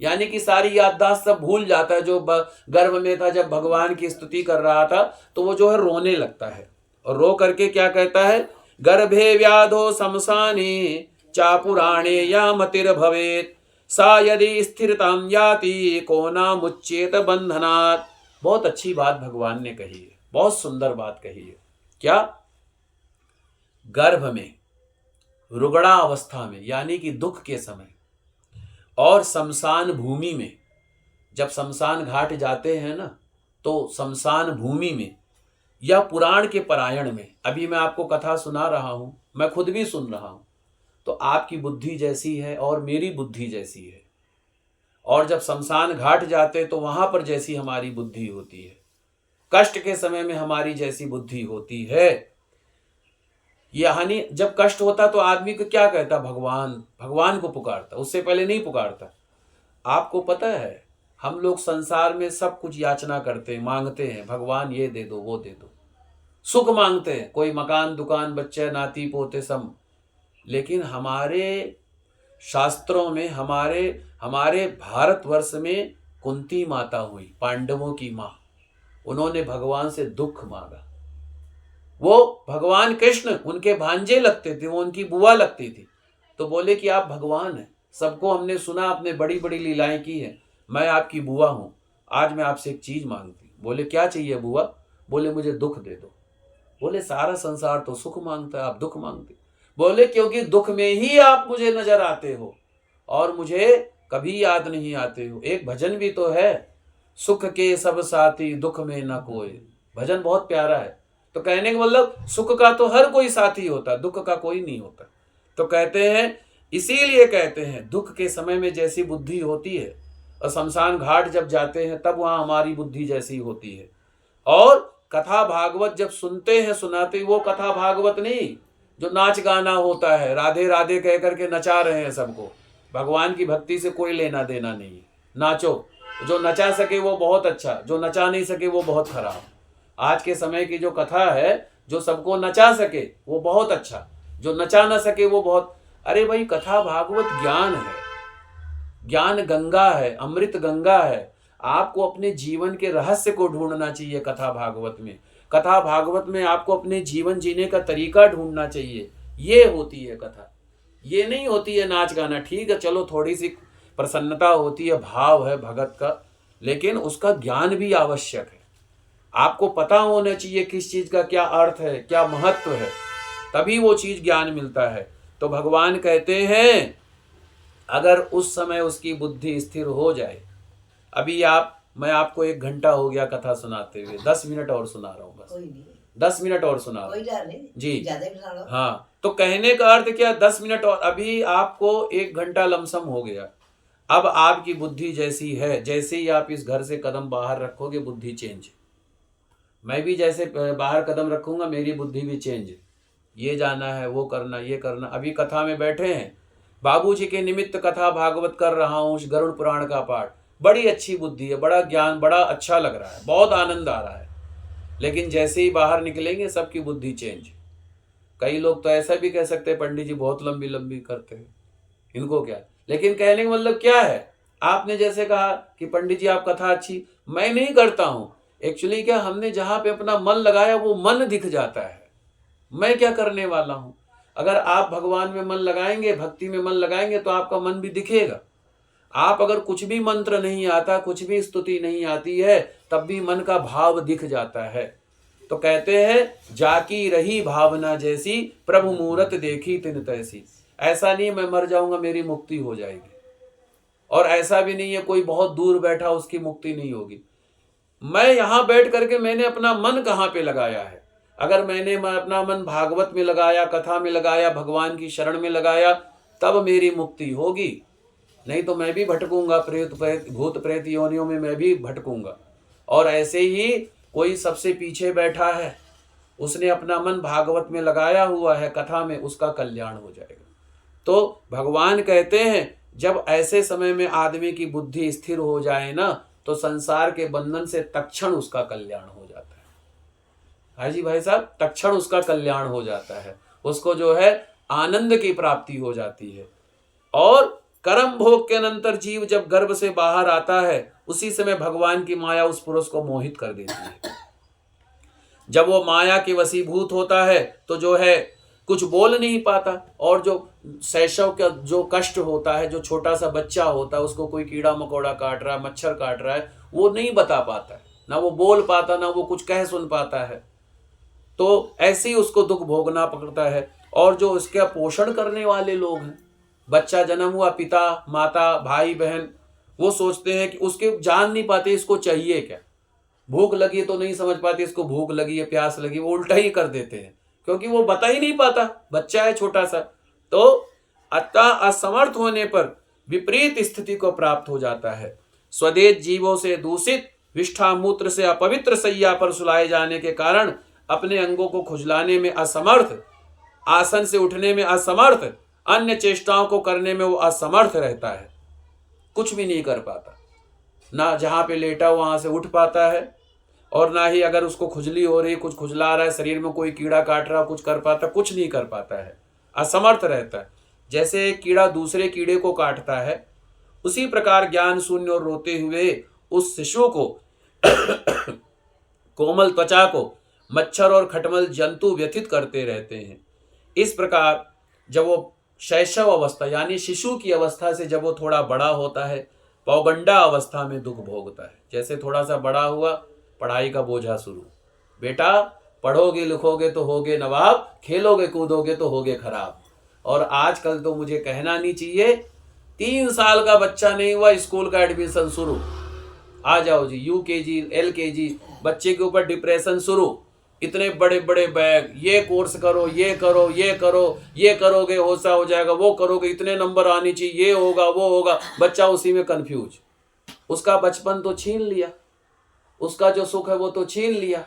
A: यानी कि सारी याददाश्त सब भूल जाता है। जो गर्भ में था जब भगवान की स्तुति कर रहा था, तो वो जो है रोने लगता है, और रो करके क्या कहता है, गर्भे व्याधो शमशाने चापुराणे या मतिर भवेत सा यदि स्थिरताम याति को नामुच्येत बंधनात्। बहुत अच्छी बात भगवान ने कही है, बहुत सुंदर बात कही है। क्या? गर्भ में, रुग्णा अवस्था में, यानी कि दुख के समय, और शमशान भूमि में, जब शमशान घाट जाते हैं ना, तो शमशान भूमि में या पुराण के पारायण में, अभी मैं आपको कथा सुना रहा हूं, मैं खुद भी सुन रहा हूं, तो आपकी बुद्धि जैसी है और मेरी बुद्धि जैसी है, और जब शमशान घाट जाते तो वहां पर जैसी हमारी बुद्धि होती है, कष्ट के समय में हमारी जैसी बुद्धि होती है। यानी जब कष्ट होता तो आदमी को क्या कहता, भगवान, भगवान को पुकारता, उससे पहले नहीं पुकारता। आपको पता है हम लोग संसार में सब कुछ याचना करते हैं, मांगते हैं, भगवान ये दे दो, वो दे दो, सुख मांगते हैं, कोई मकान दुकान बच्चे नाती पोते सब। लेकिन हमारे शास्त्रों में, हमारे भारतवर्ष में कुंती माता हुई, पांडवों की माँ, उन्होंने भगवान से दुख मांगा। वो भगवान कृष्ण उनके भांजे लगते थे, वो उनकी बुआ लगती थी। तो बोले कि आप भगवान हैं, सबको हमने सुना, आपने बड़ी बड़ी लीलाएं की हैं, मैं आपकी बुआ हूं, आज मैं आपसे एक चीज मांगती। बोले क्या चाहिए बुआ? बोले मुझे दुख दे दो। बोले सारा संसार तो सुख मांगता है, आप दुख मांगते? बोले क्योंकि दुख में ही आप मुझे नजर आते हो और मुझे कभी याद नहीं आते हो। एक भजन भी तो है, सुख के सब साथी दुख में न कोई। भजन बहुत प्यारा है। तो कहने का मतलब सुख का तो हर कोई साथी होता, दुख का कोई नहीं होता। तो कहते हैं, इसीलिए कहते हैं दुख के समय में जैसी बुद्धि होती है और शमशान घाट जब जाते हैं तब वहां हमारी बुद्धि जैसी होती है। और कथा भागवत जब सुनते हैं, सुनाते, वो कथा भागवत नहीं जो नाच गाना होता है, राधे राधे कह करके नचा रहे हैं सबको। भगवान की भक्ति से कोई लेना देना नहीं है। नाचो, जो नचा सके वो बहुत अच्छा, जो नचा नहीं सके वो बहुत खराब। आज के समय की जो कथा है, जो सबको नचा सके वो बहुत अच्छा, जो नचा ना सके वो बहुत। अरे भाई, कथा भागवत ज्ञान है, ज्ञान गंगा है, अमृत गंगा है। आपको अपने जीवन के रहस्य को ढूंढना चाहिए कथा भागवत में। कथा भागवत में आपको अपने जीवन जीने का तरीका ढूंढना चाहिए। ये होती है कथा, ये नहीं होती है नाच गाना। ठीक है, चलो थोड़ी सी प्रसन्नता होती है, भाव है भगत का, लेकिन उसका ज्ञान भी आवश्यक है। आपको पता होना चाहिए किस चीज का क्या अर्थ है, क्या महत्व है, तभी वो चीज ज्ञान मिलता है। तो भगवान कहते हैं अगर उस समय उसकी बुद्धि स्थिर हो जाए, अभी मैं आपको 1 घंटा हो गया कथा सुनाते हुए, 10 मिनट और सुना रहा हूँ, बस 10 मिनट और सुना रहा हूँ जी। हाँ, तो कहने का अर्थ क्या, 10 मिनट और, अभी आपको 1 घंटा लमसम हो गया। अब आपकी बुद्धि जैसी है, जैसे ही आप इस घर से कदम बाहर रखोगे बुद्धि चेंज। मैं भी जैसे बाहर कदम रखूंगा मेरी बुद्धि भी चेंज। ये जाना है, वो करना, ये करना। अभी कथा में बैठे हैं, बाबूजी के निमित्त कथा भागवत कर रहा हूँ, गरुड़ पुराण का पाठ, बड़ी अच्छी बुद्धि है, बड़ा ज्ञान, बड़ा अच्छा लग रहा है, बहुत आनंद आ रहा है। लेकिन जैसे ही बाहर निकलेंगे सबकी बुद्धि चेंज। कई लोग तो ऐसा भी कह सकते हैं पंडित जी बहुत लंबी लंबी करते हैं, इनको क्या। लेकिन कहने का मतलब क्या है, आपने जैसे कहा कि पंडित जी आप कथा अच्छी, मैं नहीं करता हूँ। एक्चुअली क्या, हमने जहाँ पे अपना मन लगाया वो मन दिख जाता है। मैं क्या करने वाला हूँ। अगर आप भगवान में मन लगाएंगे, भक्ति में मन लगाएंगे तो आपका मन भी दिखेगा। आप अगर कुछ भी मंत्र नहीं आता, कुछ भी स्तुति नहीं आती है, तब भी मन का भाव दिख जाता है। तो कहते हैं जाकी रही भावना जैसी, प्रभु मूरत देखी तिन तैसी। ऐसा नहीं मैं मर जाऊंगा मेरी मुक्ति हो जाएगी, और ऐसा भी नहीं है कोई बहुत दूर बैठा उसकी मुक्ति नहीं होगी। मैं यहां बैठ करके मैंने अपना मन कहां पे लगाया है। अगर मैंने अपना मन भागवत में लगाया, कथा में लगाया, भगवान की शरण में लगाया, तब मेरी मुक्ति होगी। नहीं तो मैं भी भटकूंगा, भूत प्रेत योनियों में मैं भी भटकूंगा। और ऐसे ही कोई सबसे पीछे बैठा है, उसने अपना मन भागवत में लगाया हुआ है, कथा में, उसका कल्याण हो जाएगा। तो भगवान कहते हैं जब ऐसे समय में आदमी की बुद्धि स्थिर हो जाए ना, तो संसार के बंधन से तत्क्षण उसका कल्याण हो जाता है। हाँ जी भाई साहब, तत्क्षण उसका कल्याण हो जाता है, उसको जो है आनंद की प्राप्ति हो जाती है। और कर्म भोग के अनंतर जीव जब गर्भ से बाहर आता है, उसी समय भगवान की माया उस पुरुष को मोहित कर देती है। जब वो माया के वशीभूत होता है तो जो है कुछ बोल नहीं पाता, और जो शैशव का जो कष्ट होता है, जो छोटा सा बच्चा होता है, उसको कोई कीड़ा मकोड़ा काट रहा है, मच्छर काट रहा है, वो नहीं बता पाता है, ना वो बोल पाता, ना वो कुछ कह सुन पाता है। तो ऐसे ही उसको दुख भोगना पड़ता है। और जो उसका पोषण करने वाले लोग हैं, बच्चा जन्म हुआ, पिता माता भाई बहन, वो सोचते हैं कि उसके जान नहीं पाते इसको चाहिए क्या। भूख लगी तो नहीं समझ पाते इसको भूख लगी है, प्यास लगी, वो उल्टा ही कर देते हैं, क्योंकि वो बता ही नहीं पाता, बच्चा है छोटा सा। तो अतः असमर्थ होने पर विपरीत स्थिति को प्राप्त हो जाता है। स्वदेश जीवों से दूषित, विष्ठा मूत्र से अपवित्र शैया पर सुलाए जाने के कारण अपने अंगों को खुजलाने में असमर्थ, आसन से उठने में असमर्थ, अन्य चेष्टाओं को करने में वो असमर्थ रहता है, कुछ भी नहीं कर पाता। ना जहां पे लेटा वहां से उठ पाता है, और ना ही अगर उसको खुजली हो रही, कुछ खुजला रहा है, शरीर में कोई कीड़ा काट रहा, कुछ कर पाता, कुछ नहीं कर पाता है, असमर्थ रहता है। जैसे एक कीड़ा दूसरे कीड़े को काटता है, उसी प्रकार ज्ञान शून्य और रोते हुए उस शिशु को कोमल त्वचा को मच्छर और खटमल जंतु व्यथित करते रहते हैं। इस प्रकार जब वो शैशव अवस्था यानी शिशु की अवस्था से जब वो थोड़ा बड़ा होता है, पौगंडा अवस्था में दुख भोगता है। जैसे थोड़ा सा बड़ा हुआ, पढ़ाई का बोझा शुरू, बेटा पढ़ोगे लिखोगे तो होगे नवाब, खेलोगे कूदोगे तो होगे खराब। और आजकल तो मुझे कहना नहीं चाहिए, 3 साल का बच्चा नहीं हुआ, स्कूल का एडमिशन शुरू, आ जाओ जी यूकेजी एलकेजी, बच्चे के ऊपर डिप्रेशन शुरू, इतने बड़े बड़े बैग, ये कोर्स करो, ये करो, ये करो, ये करोगे होसा हो जाएगा, वो करोगे इतने नंबर आनी चाहिए, ये होगा वो होगा, बच्चा उसी में कंफ्यूज। उसका बचपन तो छीन लिया, उसका जो सुख है वो तो छीन लिया।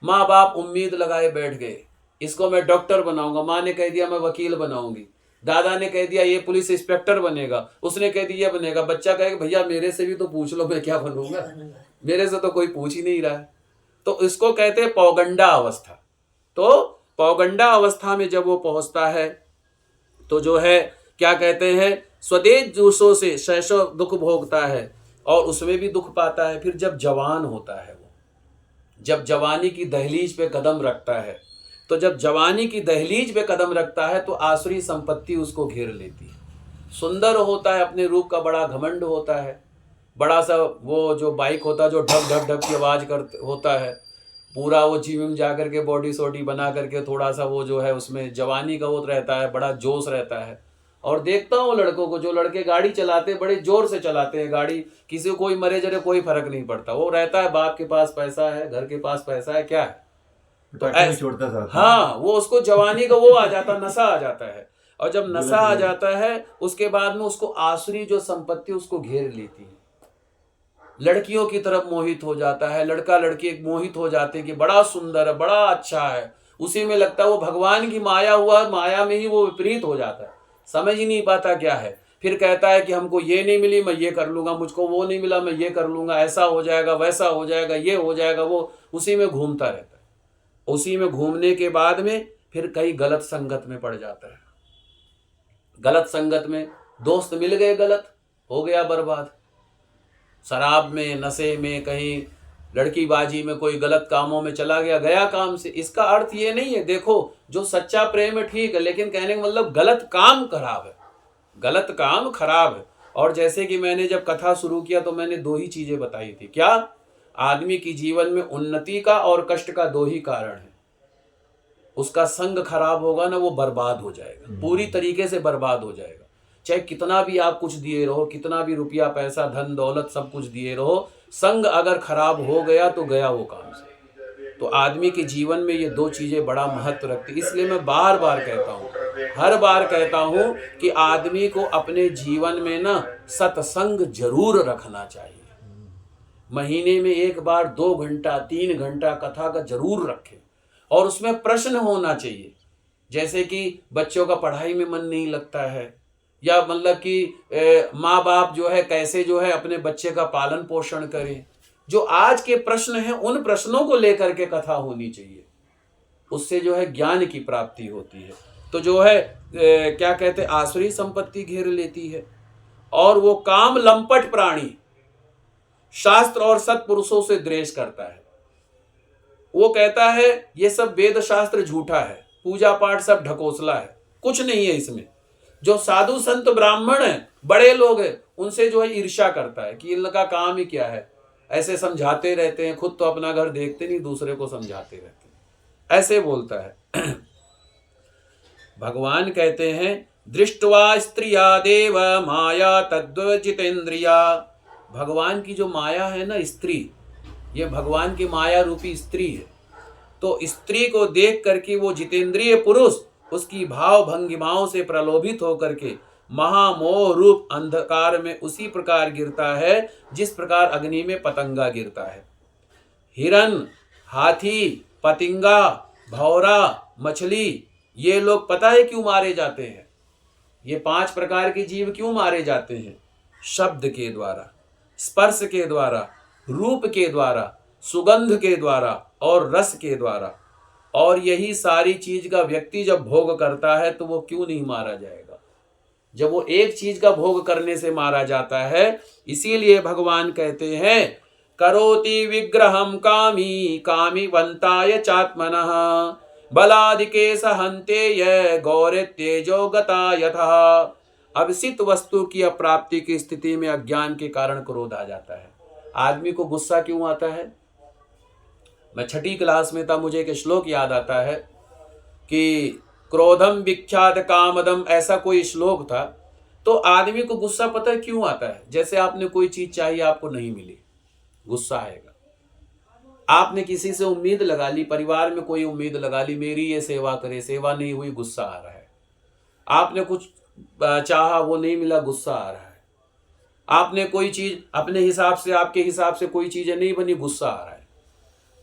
A: माँ बाप उम्मीद लगाए बैठ गए, इसको मैं डॉक्टर बनाऊंगा, माँ ने कह दिया मैं वकील बनाऊंगी, दादा ने कह दिया ये पुलिस इंस्पेक्टर बनेगा, उसने कह दिया ये बनेगा। बच्चा कहे भैया मेरे से भी तो पूछ लो मैं क्या बनूंगा, मेरे से तो कोई पूछ ही नहीं रहा है। तो इसको कहते हैं पौगंडा अवस्था। तो पौगंडा अवस्था में जब वो पहुंचता है तो जो है क्या कहते हैं, स्वदेश जोशों से शैशव दुख भोगता है और उसमें भी दुख पाता है। फिर जब जवान होता है, वो जब जवानी की दहलीज पे कदम रखता है, तो जब जवानी की दहलीज पे कदम रखता है तो आसुरी संपत्ति उसको घेर लेती है। सुंदर होता है, अपने रूप का बड़ा घमंड होता है, बड़ा सा वो जो बाइक होता है जो ढक ढक ढक की आवाज़ कर होता है, पूरा वो जिम में जा करके बॉडी सोडी बना करके थोड़ा सा वो जो है उसमें जवानी का वो रहता है, बड़ा जोश रहता है। और देखता हूँ लड़कों को, जो लड़के गाड़ी चलाते बड़े जोर से चलाते हैं गाड़ी, किसी को कोई मरे जरे कोई फर्क नहीं पड़ता, वो रहता है बाप के पास पैसा है, घर के पास पैसा है, क्या है तो ऐसा, हाँ वो उसको जवानी का वो आ जाता, नशा आ जाता है। और जब नशा आ जाता है उसके बाद में उसको आसुरी जो संपत्ति उसको घेर लेती है, लड़कियों की तरफ मोहित हो जाता है, लड़का लड़की एक मोहित हो जाते हैं कि बड़ा सुंदर है, बड़ा अच्छा है, उसी में लगता है वो भगवान की माया हुआ, माया में ही वो विपरीत हो जाता है, समझ ही नहीं पाता क्या है। फिर कहता है कि हमको ये नहीं मिली मैं ये कर लूंगा, मुझको वो नहीं मिला मैं ये कर लूंगा, ऐसा हो जाएगा वैसा हो जाएगा ये हो जाएगा, वो उसी में घूमता रहता है। उसी में घूमने के बाद में फिर कई गलत संगत में पड़ जाता है, गलत संगत में दोस्त मिल गए, गलत हो गया बर्बाद, शराब में, नशे में, कहीं लड़की बाजी में, कोई गलत कामों में चला गया, गया काम से। इसका अर्थ ये नहीं है, देखो जो सच्चा प्रेम है ठीक है, लेकिन कहने का मतलब गलत काम खराब है, गलत काम खराब है। और जैसे कि मैंने जब कथा शुरू किया तो मैंने 2 ही चीजें बताई थी, क्या, आदमी की जीवन में उन्नति का और कष्ट का 2 ही कारण है। उसका संग खराब होगा ना, वो बर्बाद हो जाएगा, पूरी तरीके से बर्बाद हो जाएगा। चाहे कितना भी आप कुछ दिए रहो, कितना भी रुपया पैसा धन दौलत सब कुछ दिए रहो, संग अगर खराब हो गया तो गया वो काम से। तो आदमी के जीवन में ये 2 चीजें बड़ा महत्व रखती। इसलिए मैं बार बार कहता हूँ, हर बार कहता हूँ कि आदमी को अपने जीवन में ना सत्संग जरूर रखना चाहिए। महीने में 1 बार 2 घंटा 3 घंटा कथा का जरूर रखें, और उसमें प्रश्न होना चाहिए। जैसे कि बच्चों का पढ़ाई में मन नहीं लगता है, या मतलब कि माँ बाप जो है कैसे जो है अपने बच्चे का पालन पोषण करें, जो आज के प्रश्न हैं उन प्रश्नों को लेकर के कथा होनी चाहिए, उससे जो है ज्ञान की प्राप्ति होती है। तो जो है क्या कहते हैं, आसुरी संपत्ति घेर लेती है। और वो काम लंपट प्राणी शास्त्र और सत्पुरुषों से द्वेष करता है। वो कहता है ये सब वेद शास्त्र झूठा है, पूजा पाठ सब ढकोसला है, कुछ नहीं है इसमें। जो साधु संत ब्राह्मण हैं, बड़े लोग हैं, उनसे जो है ईर्ष्या करता है कि इनका काम ही क्या है, ऐसे समझाते रहते हैं, खुद तो अपना घर देखते नहीं, दूसरे को समझाते रहते हैं, ऐसे बोलता है। भगवान कहते हैं दृष्टवा स्त्रिया देव माया तद्वजितेन्द्रिया। भगवान की जो माया है ना स्त्री, ये भगवान की माया रूपी स्त्री है। तो स्त्री को देख करके वो जितेंद्रिय पुरुष उसकी भाव भंगिमाओं से प्रलोभित होकर के महामोह रूप अंधकार में उसी प्रकार गिरता है जिस प्रकार अग्नि में पतंगा गिरता है। हिरन, हाथी, पतिंगा, भौरा, मछली, ये लोग पता है क्यों मारे जाते हैं? ये 5 प्रकार के जीव क्यों मारे जाते हैं? शब्द के द्वारा, स्पर्श के द्वारा, रूप के द्वारा, सुगंध के द्वारा और रस के द्वारा, और यही सारी चीज का व्यक्ति जब भोग करता है तो वो क्यों नहीं मारा जाएगा, जब वो एक चीज का भोग करने से मारा जाता है। इसीलिए भगवान कहते हैं करोति विग्रहम कामी कामी वंताय चात्मनः बलादिके सहन्ते ये गौरे तेजो गता यथा। अविसित वस्तु की अप्राप्ति की स्थिति में अज्ञान के कारण क्रोध आ जाता है। आदमी को गुस्सा क्यों आता है? मैं छठी क्लास में था, मुझे एक श्लोक याद आता है कि क्रोधम विख्यात कामदम, ऐसा कोई श्लोक था। तो आदमी को गुस्सा पता है क्यों आता है? जैसे आपने कोई चीज चाहिए, आपको नहीं मिली, गुस्सा आएगा। आपने किसी से उम्मीद लगा ली, परिवार में कोई उम्मीद लगा ली, मेरी ये सेवा करे, सेवा नहीं हुई, गुस्सा आ रहा है। आपने कुछ चाहा, वो नहीं मिला, गुस्सा आ रहा है। आपने कोई चीज अपने हिसाब से, आपके हिसाब से कोई चीजें नहीं बनी, गुस्सा आ रहा है।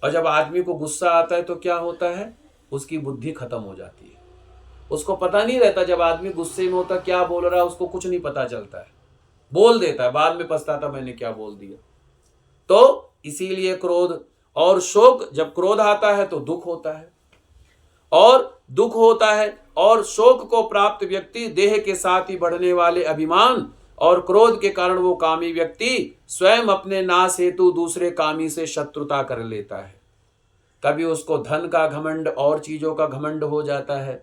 A: और जब आदमी को गुस्सा आता है तो क्या होता है? उसकी बुद्धि खत्म हो जाती है, उसको पता नहीं रहता। जब आदमी गुस्से में होता क्या बोल रहा है उसको कुछ नहीं पता चलता है, बोल देता है, बाद में पछताता मैंने क्या बोल दिया। तो इसीलिए क्रोध और शोक, जब क्रोध आता है तो दुख होता है, और दुख होता है और शोक को प्राप्त व्यक्ति देह के साथ ही बढ़ने वाले अभिमान और क्रोध के कारण वो कामी व्यक्ति स्वयं अपने नाश हेतु दूसरे कामी से शत्रुता कर लेता है। कभी उसको धन का घमंड और चीजों का घमंड हो जाता है।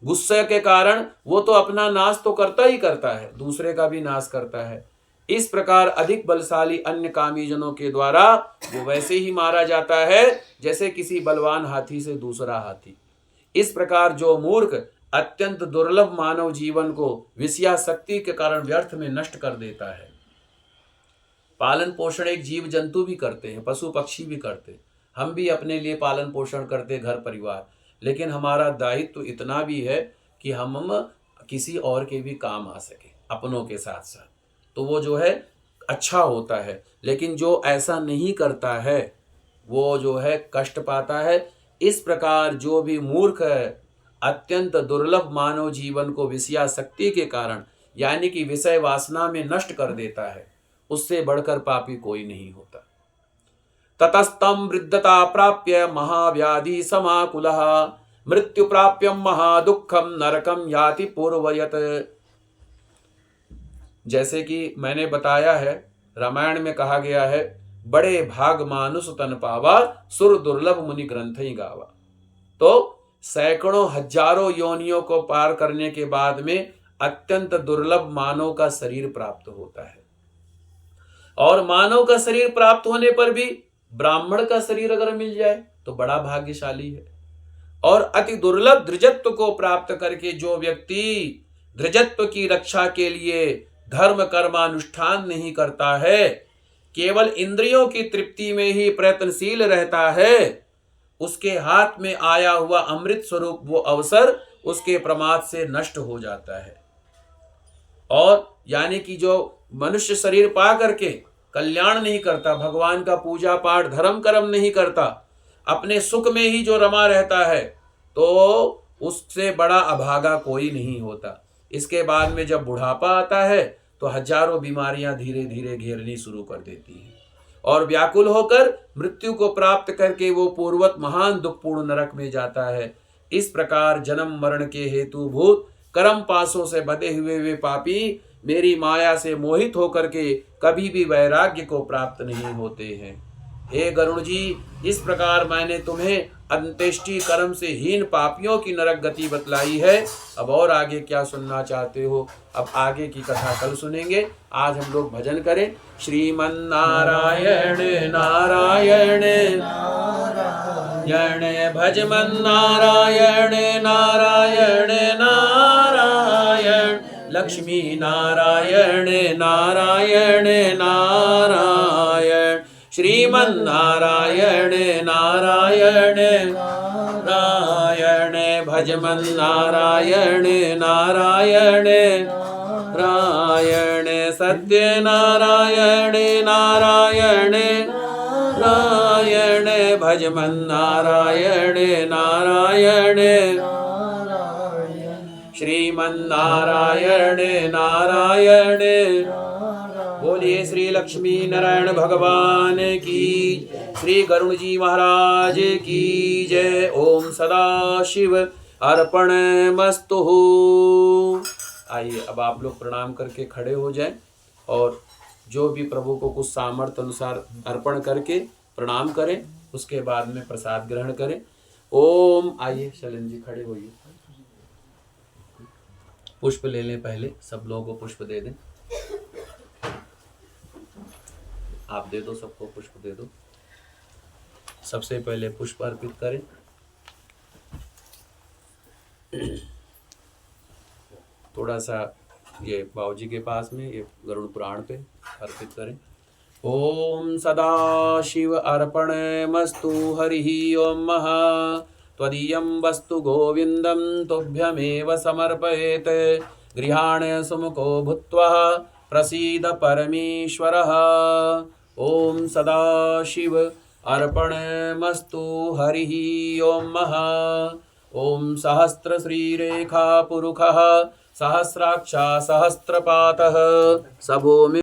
A: गुस्से के कारण वो तो अपना नाश तो करता ही करता है, दूसरे का भी नाश करता है। इस प्रकार अधिक बलशाली अन्य कामी जनों के द्वारा वो वैसे ही मारा जाता है जैसे किसी बलवान हाथी से दूसरा हाथी। इस प्रकार जो मूर्ख अत्यंत दुर्लभ मानव जीवन को विषयासक्ति के कारण व्यर्थ में नष्ट कर देता है। पालन पोषण एक जीव जंतु भी करते हैं, पशु पक्षी भी करते हैं, हम भी अपने लिए पालन पोषण करते घर परिवार, लेकिन हमारा दायित्व इतना भी है कि हम किसी और के भी काम आ सके अपनों के साथ साथ, तो वो जो है अच्छा होता है। लेकिन जो ऐसा नहीं करता है वो जो है कष्ट पाता है। इस प्रकार जो भी मूर्ख है अत्यंत दुर्लभ मानव जीवन को विषयासक्ति के कारण यानी कि विषय वासना में नष्ट कर देता है, उससे बढ़कर पापी कोई नहीं होता। ततस्तम वृद्धता प्राप्य महाव्याधि समाकुलः मृत्यु प्राप्यम महादुःखम नरकम याति पूर्वयत। जैसे कि मैंने बताया है, रामायण में कहा गया है बड़े भाग मानुष तन पावा सुर दुर्लभ मुनि ग्रंथ ही गावा। तो सैकड़ों हजारों योनियों को पार करने के बाद में अत्यंत दुर्लभ मानव का शरीर प्राप्त होता है। और मानव का शरीर प्राप्त होने पर भी ब्राह्मण का शरीर अगर मिल जाए तो बड़ा भाग्यशाली है। और अति दुर्लभ धृजत्व को प्राप्त करके जो व्यक्ति धृजत्व की रक्षा के लिए धर्म कर्मानुष्ठान नहीं करता है, केवल इंद्रियों की तृप्ति में ही प्रयत्नशील रहता है, उसके हाथ में आया हुआ अमृत स्वरूप वो अवसर उसके प्रमाद से नष्ट हो जाता है। और यानी कि जो मनुष्य शरीर पा करके कल्याण नहीं करता, भगवान का पूजा पाठ धर्म कर्म नहीं करता, अपने सुख में ही जो रमा रहता है, तो उससे बड़ा अभागा कोई नहीं होता। इसके बाद में जब बुढ़ापा आता है तो हजारों बीमारियां धीरे धीरे घेरनी शुरू कर देती हैं और व्याकुल होकर मृत्यु को प्राप्त करके वो पूर्वत महान दुखपूर्ण नरक में जाता है। इस प्रकार जन्म मरण के हेतुभूत कर्म पासों से बंधे हुए वे पापी मेरी माया से मोहित होकर के कभी भी वैराग्य को प्राप्त नहीं होते हैं। हे गरुण जी, इस प्रकार मैंने तुम्हें अंत्येष्टि कर्म से हीन पापियों की नरक गति बतलाई है। अब और आगे क्या सुनना चाहते हो? अब आगे की कथा कल सुनेंगे। आज हम लोग भजन करें। श्रीमन नारायण नारायण नारायण भजमन नारायण नारायण नारायण लक्ष्मी नारायण नारायण नारायण श्रीमन नारायण नारायण नारायण भजमन नारायण नारायण नारायण सत्य नारायण नारायण नारायण भजमन नारायण नारायण श्रीमन नारायण नारायण बोलिए श्री लक्ष्मी नारायण भगवान की, श्री गरुण जी महाराज की जय। ओम सदाशिव अर्पणमस्तु। आइए अब आप लोग प्रणाम करके खड़े हो जाएं और जो भी प्रभु को कुछ सामर्थ्य अनुसार अर्पण करके प्रणाम करें, उसके बाद में प्रसाद ग्रहण करें। ओम, आइए शैलेंद्र जी खड़े होइए, पुष्प ले लें। पहले सब लोगों को पुष्प दे दें। आप दे दो, सबको पुष्प दे दो। सबसे पहले पुष्प अर्पित करें। थोड़ा सा ये बाबूजी के पास में ये गरुड़ पुराण पे अर्पित करें। ओम सदाशिव अर्पणमस्तु हरिः ओम महा त्वदीयं वस्तु गोविंदं तुभ्यमेव समर्पयेत् गृहाण सुमुखो भूत्वा प्रसीद परमेश्वरः। ओम सदाशिव अर्पणमस्तु हरिः ओम महा। ओम सहस्र श्रीरेखा पुरुषः सहस्राक्षा सहस्रपातः सभूमि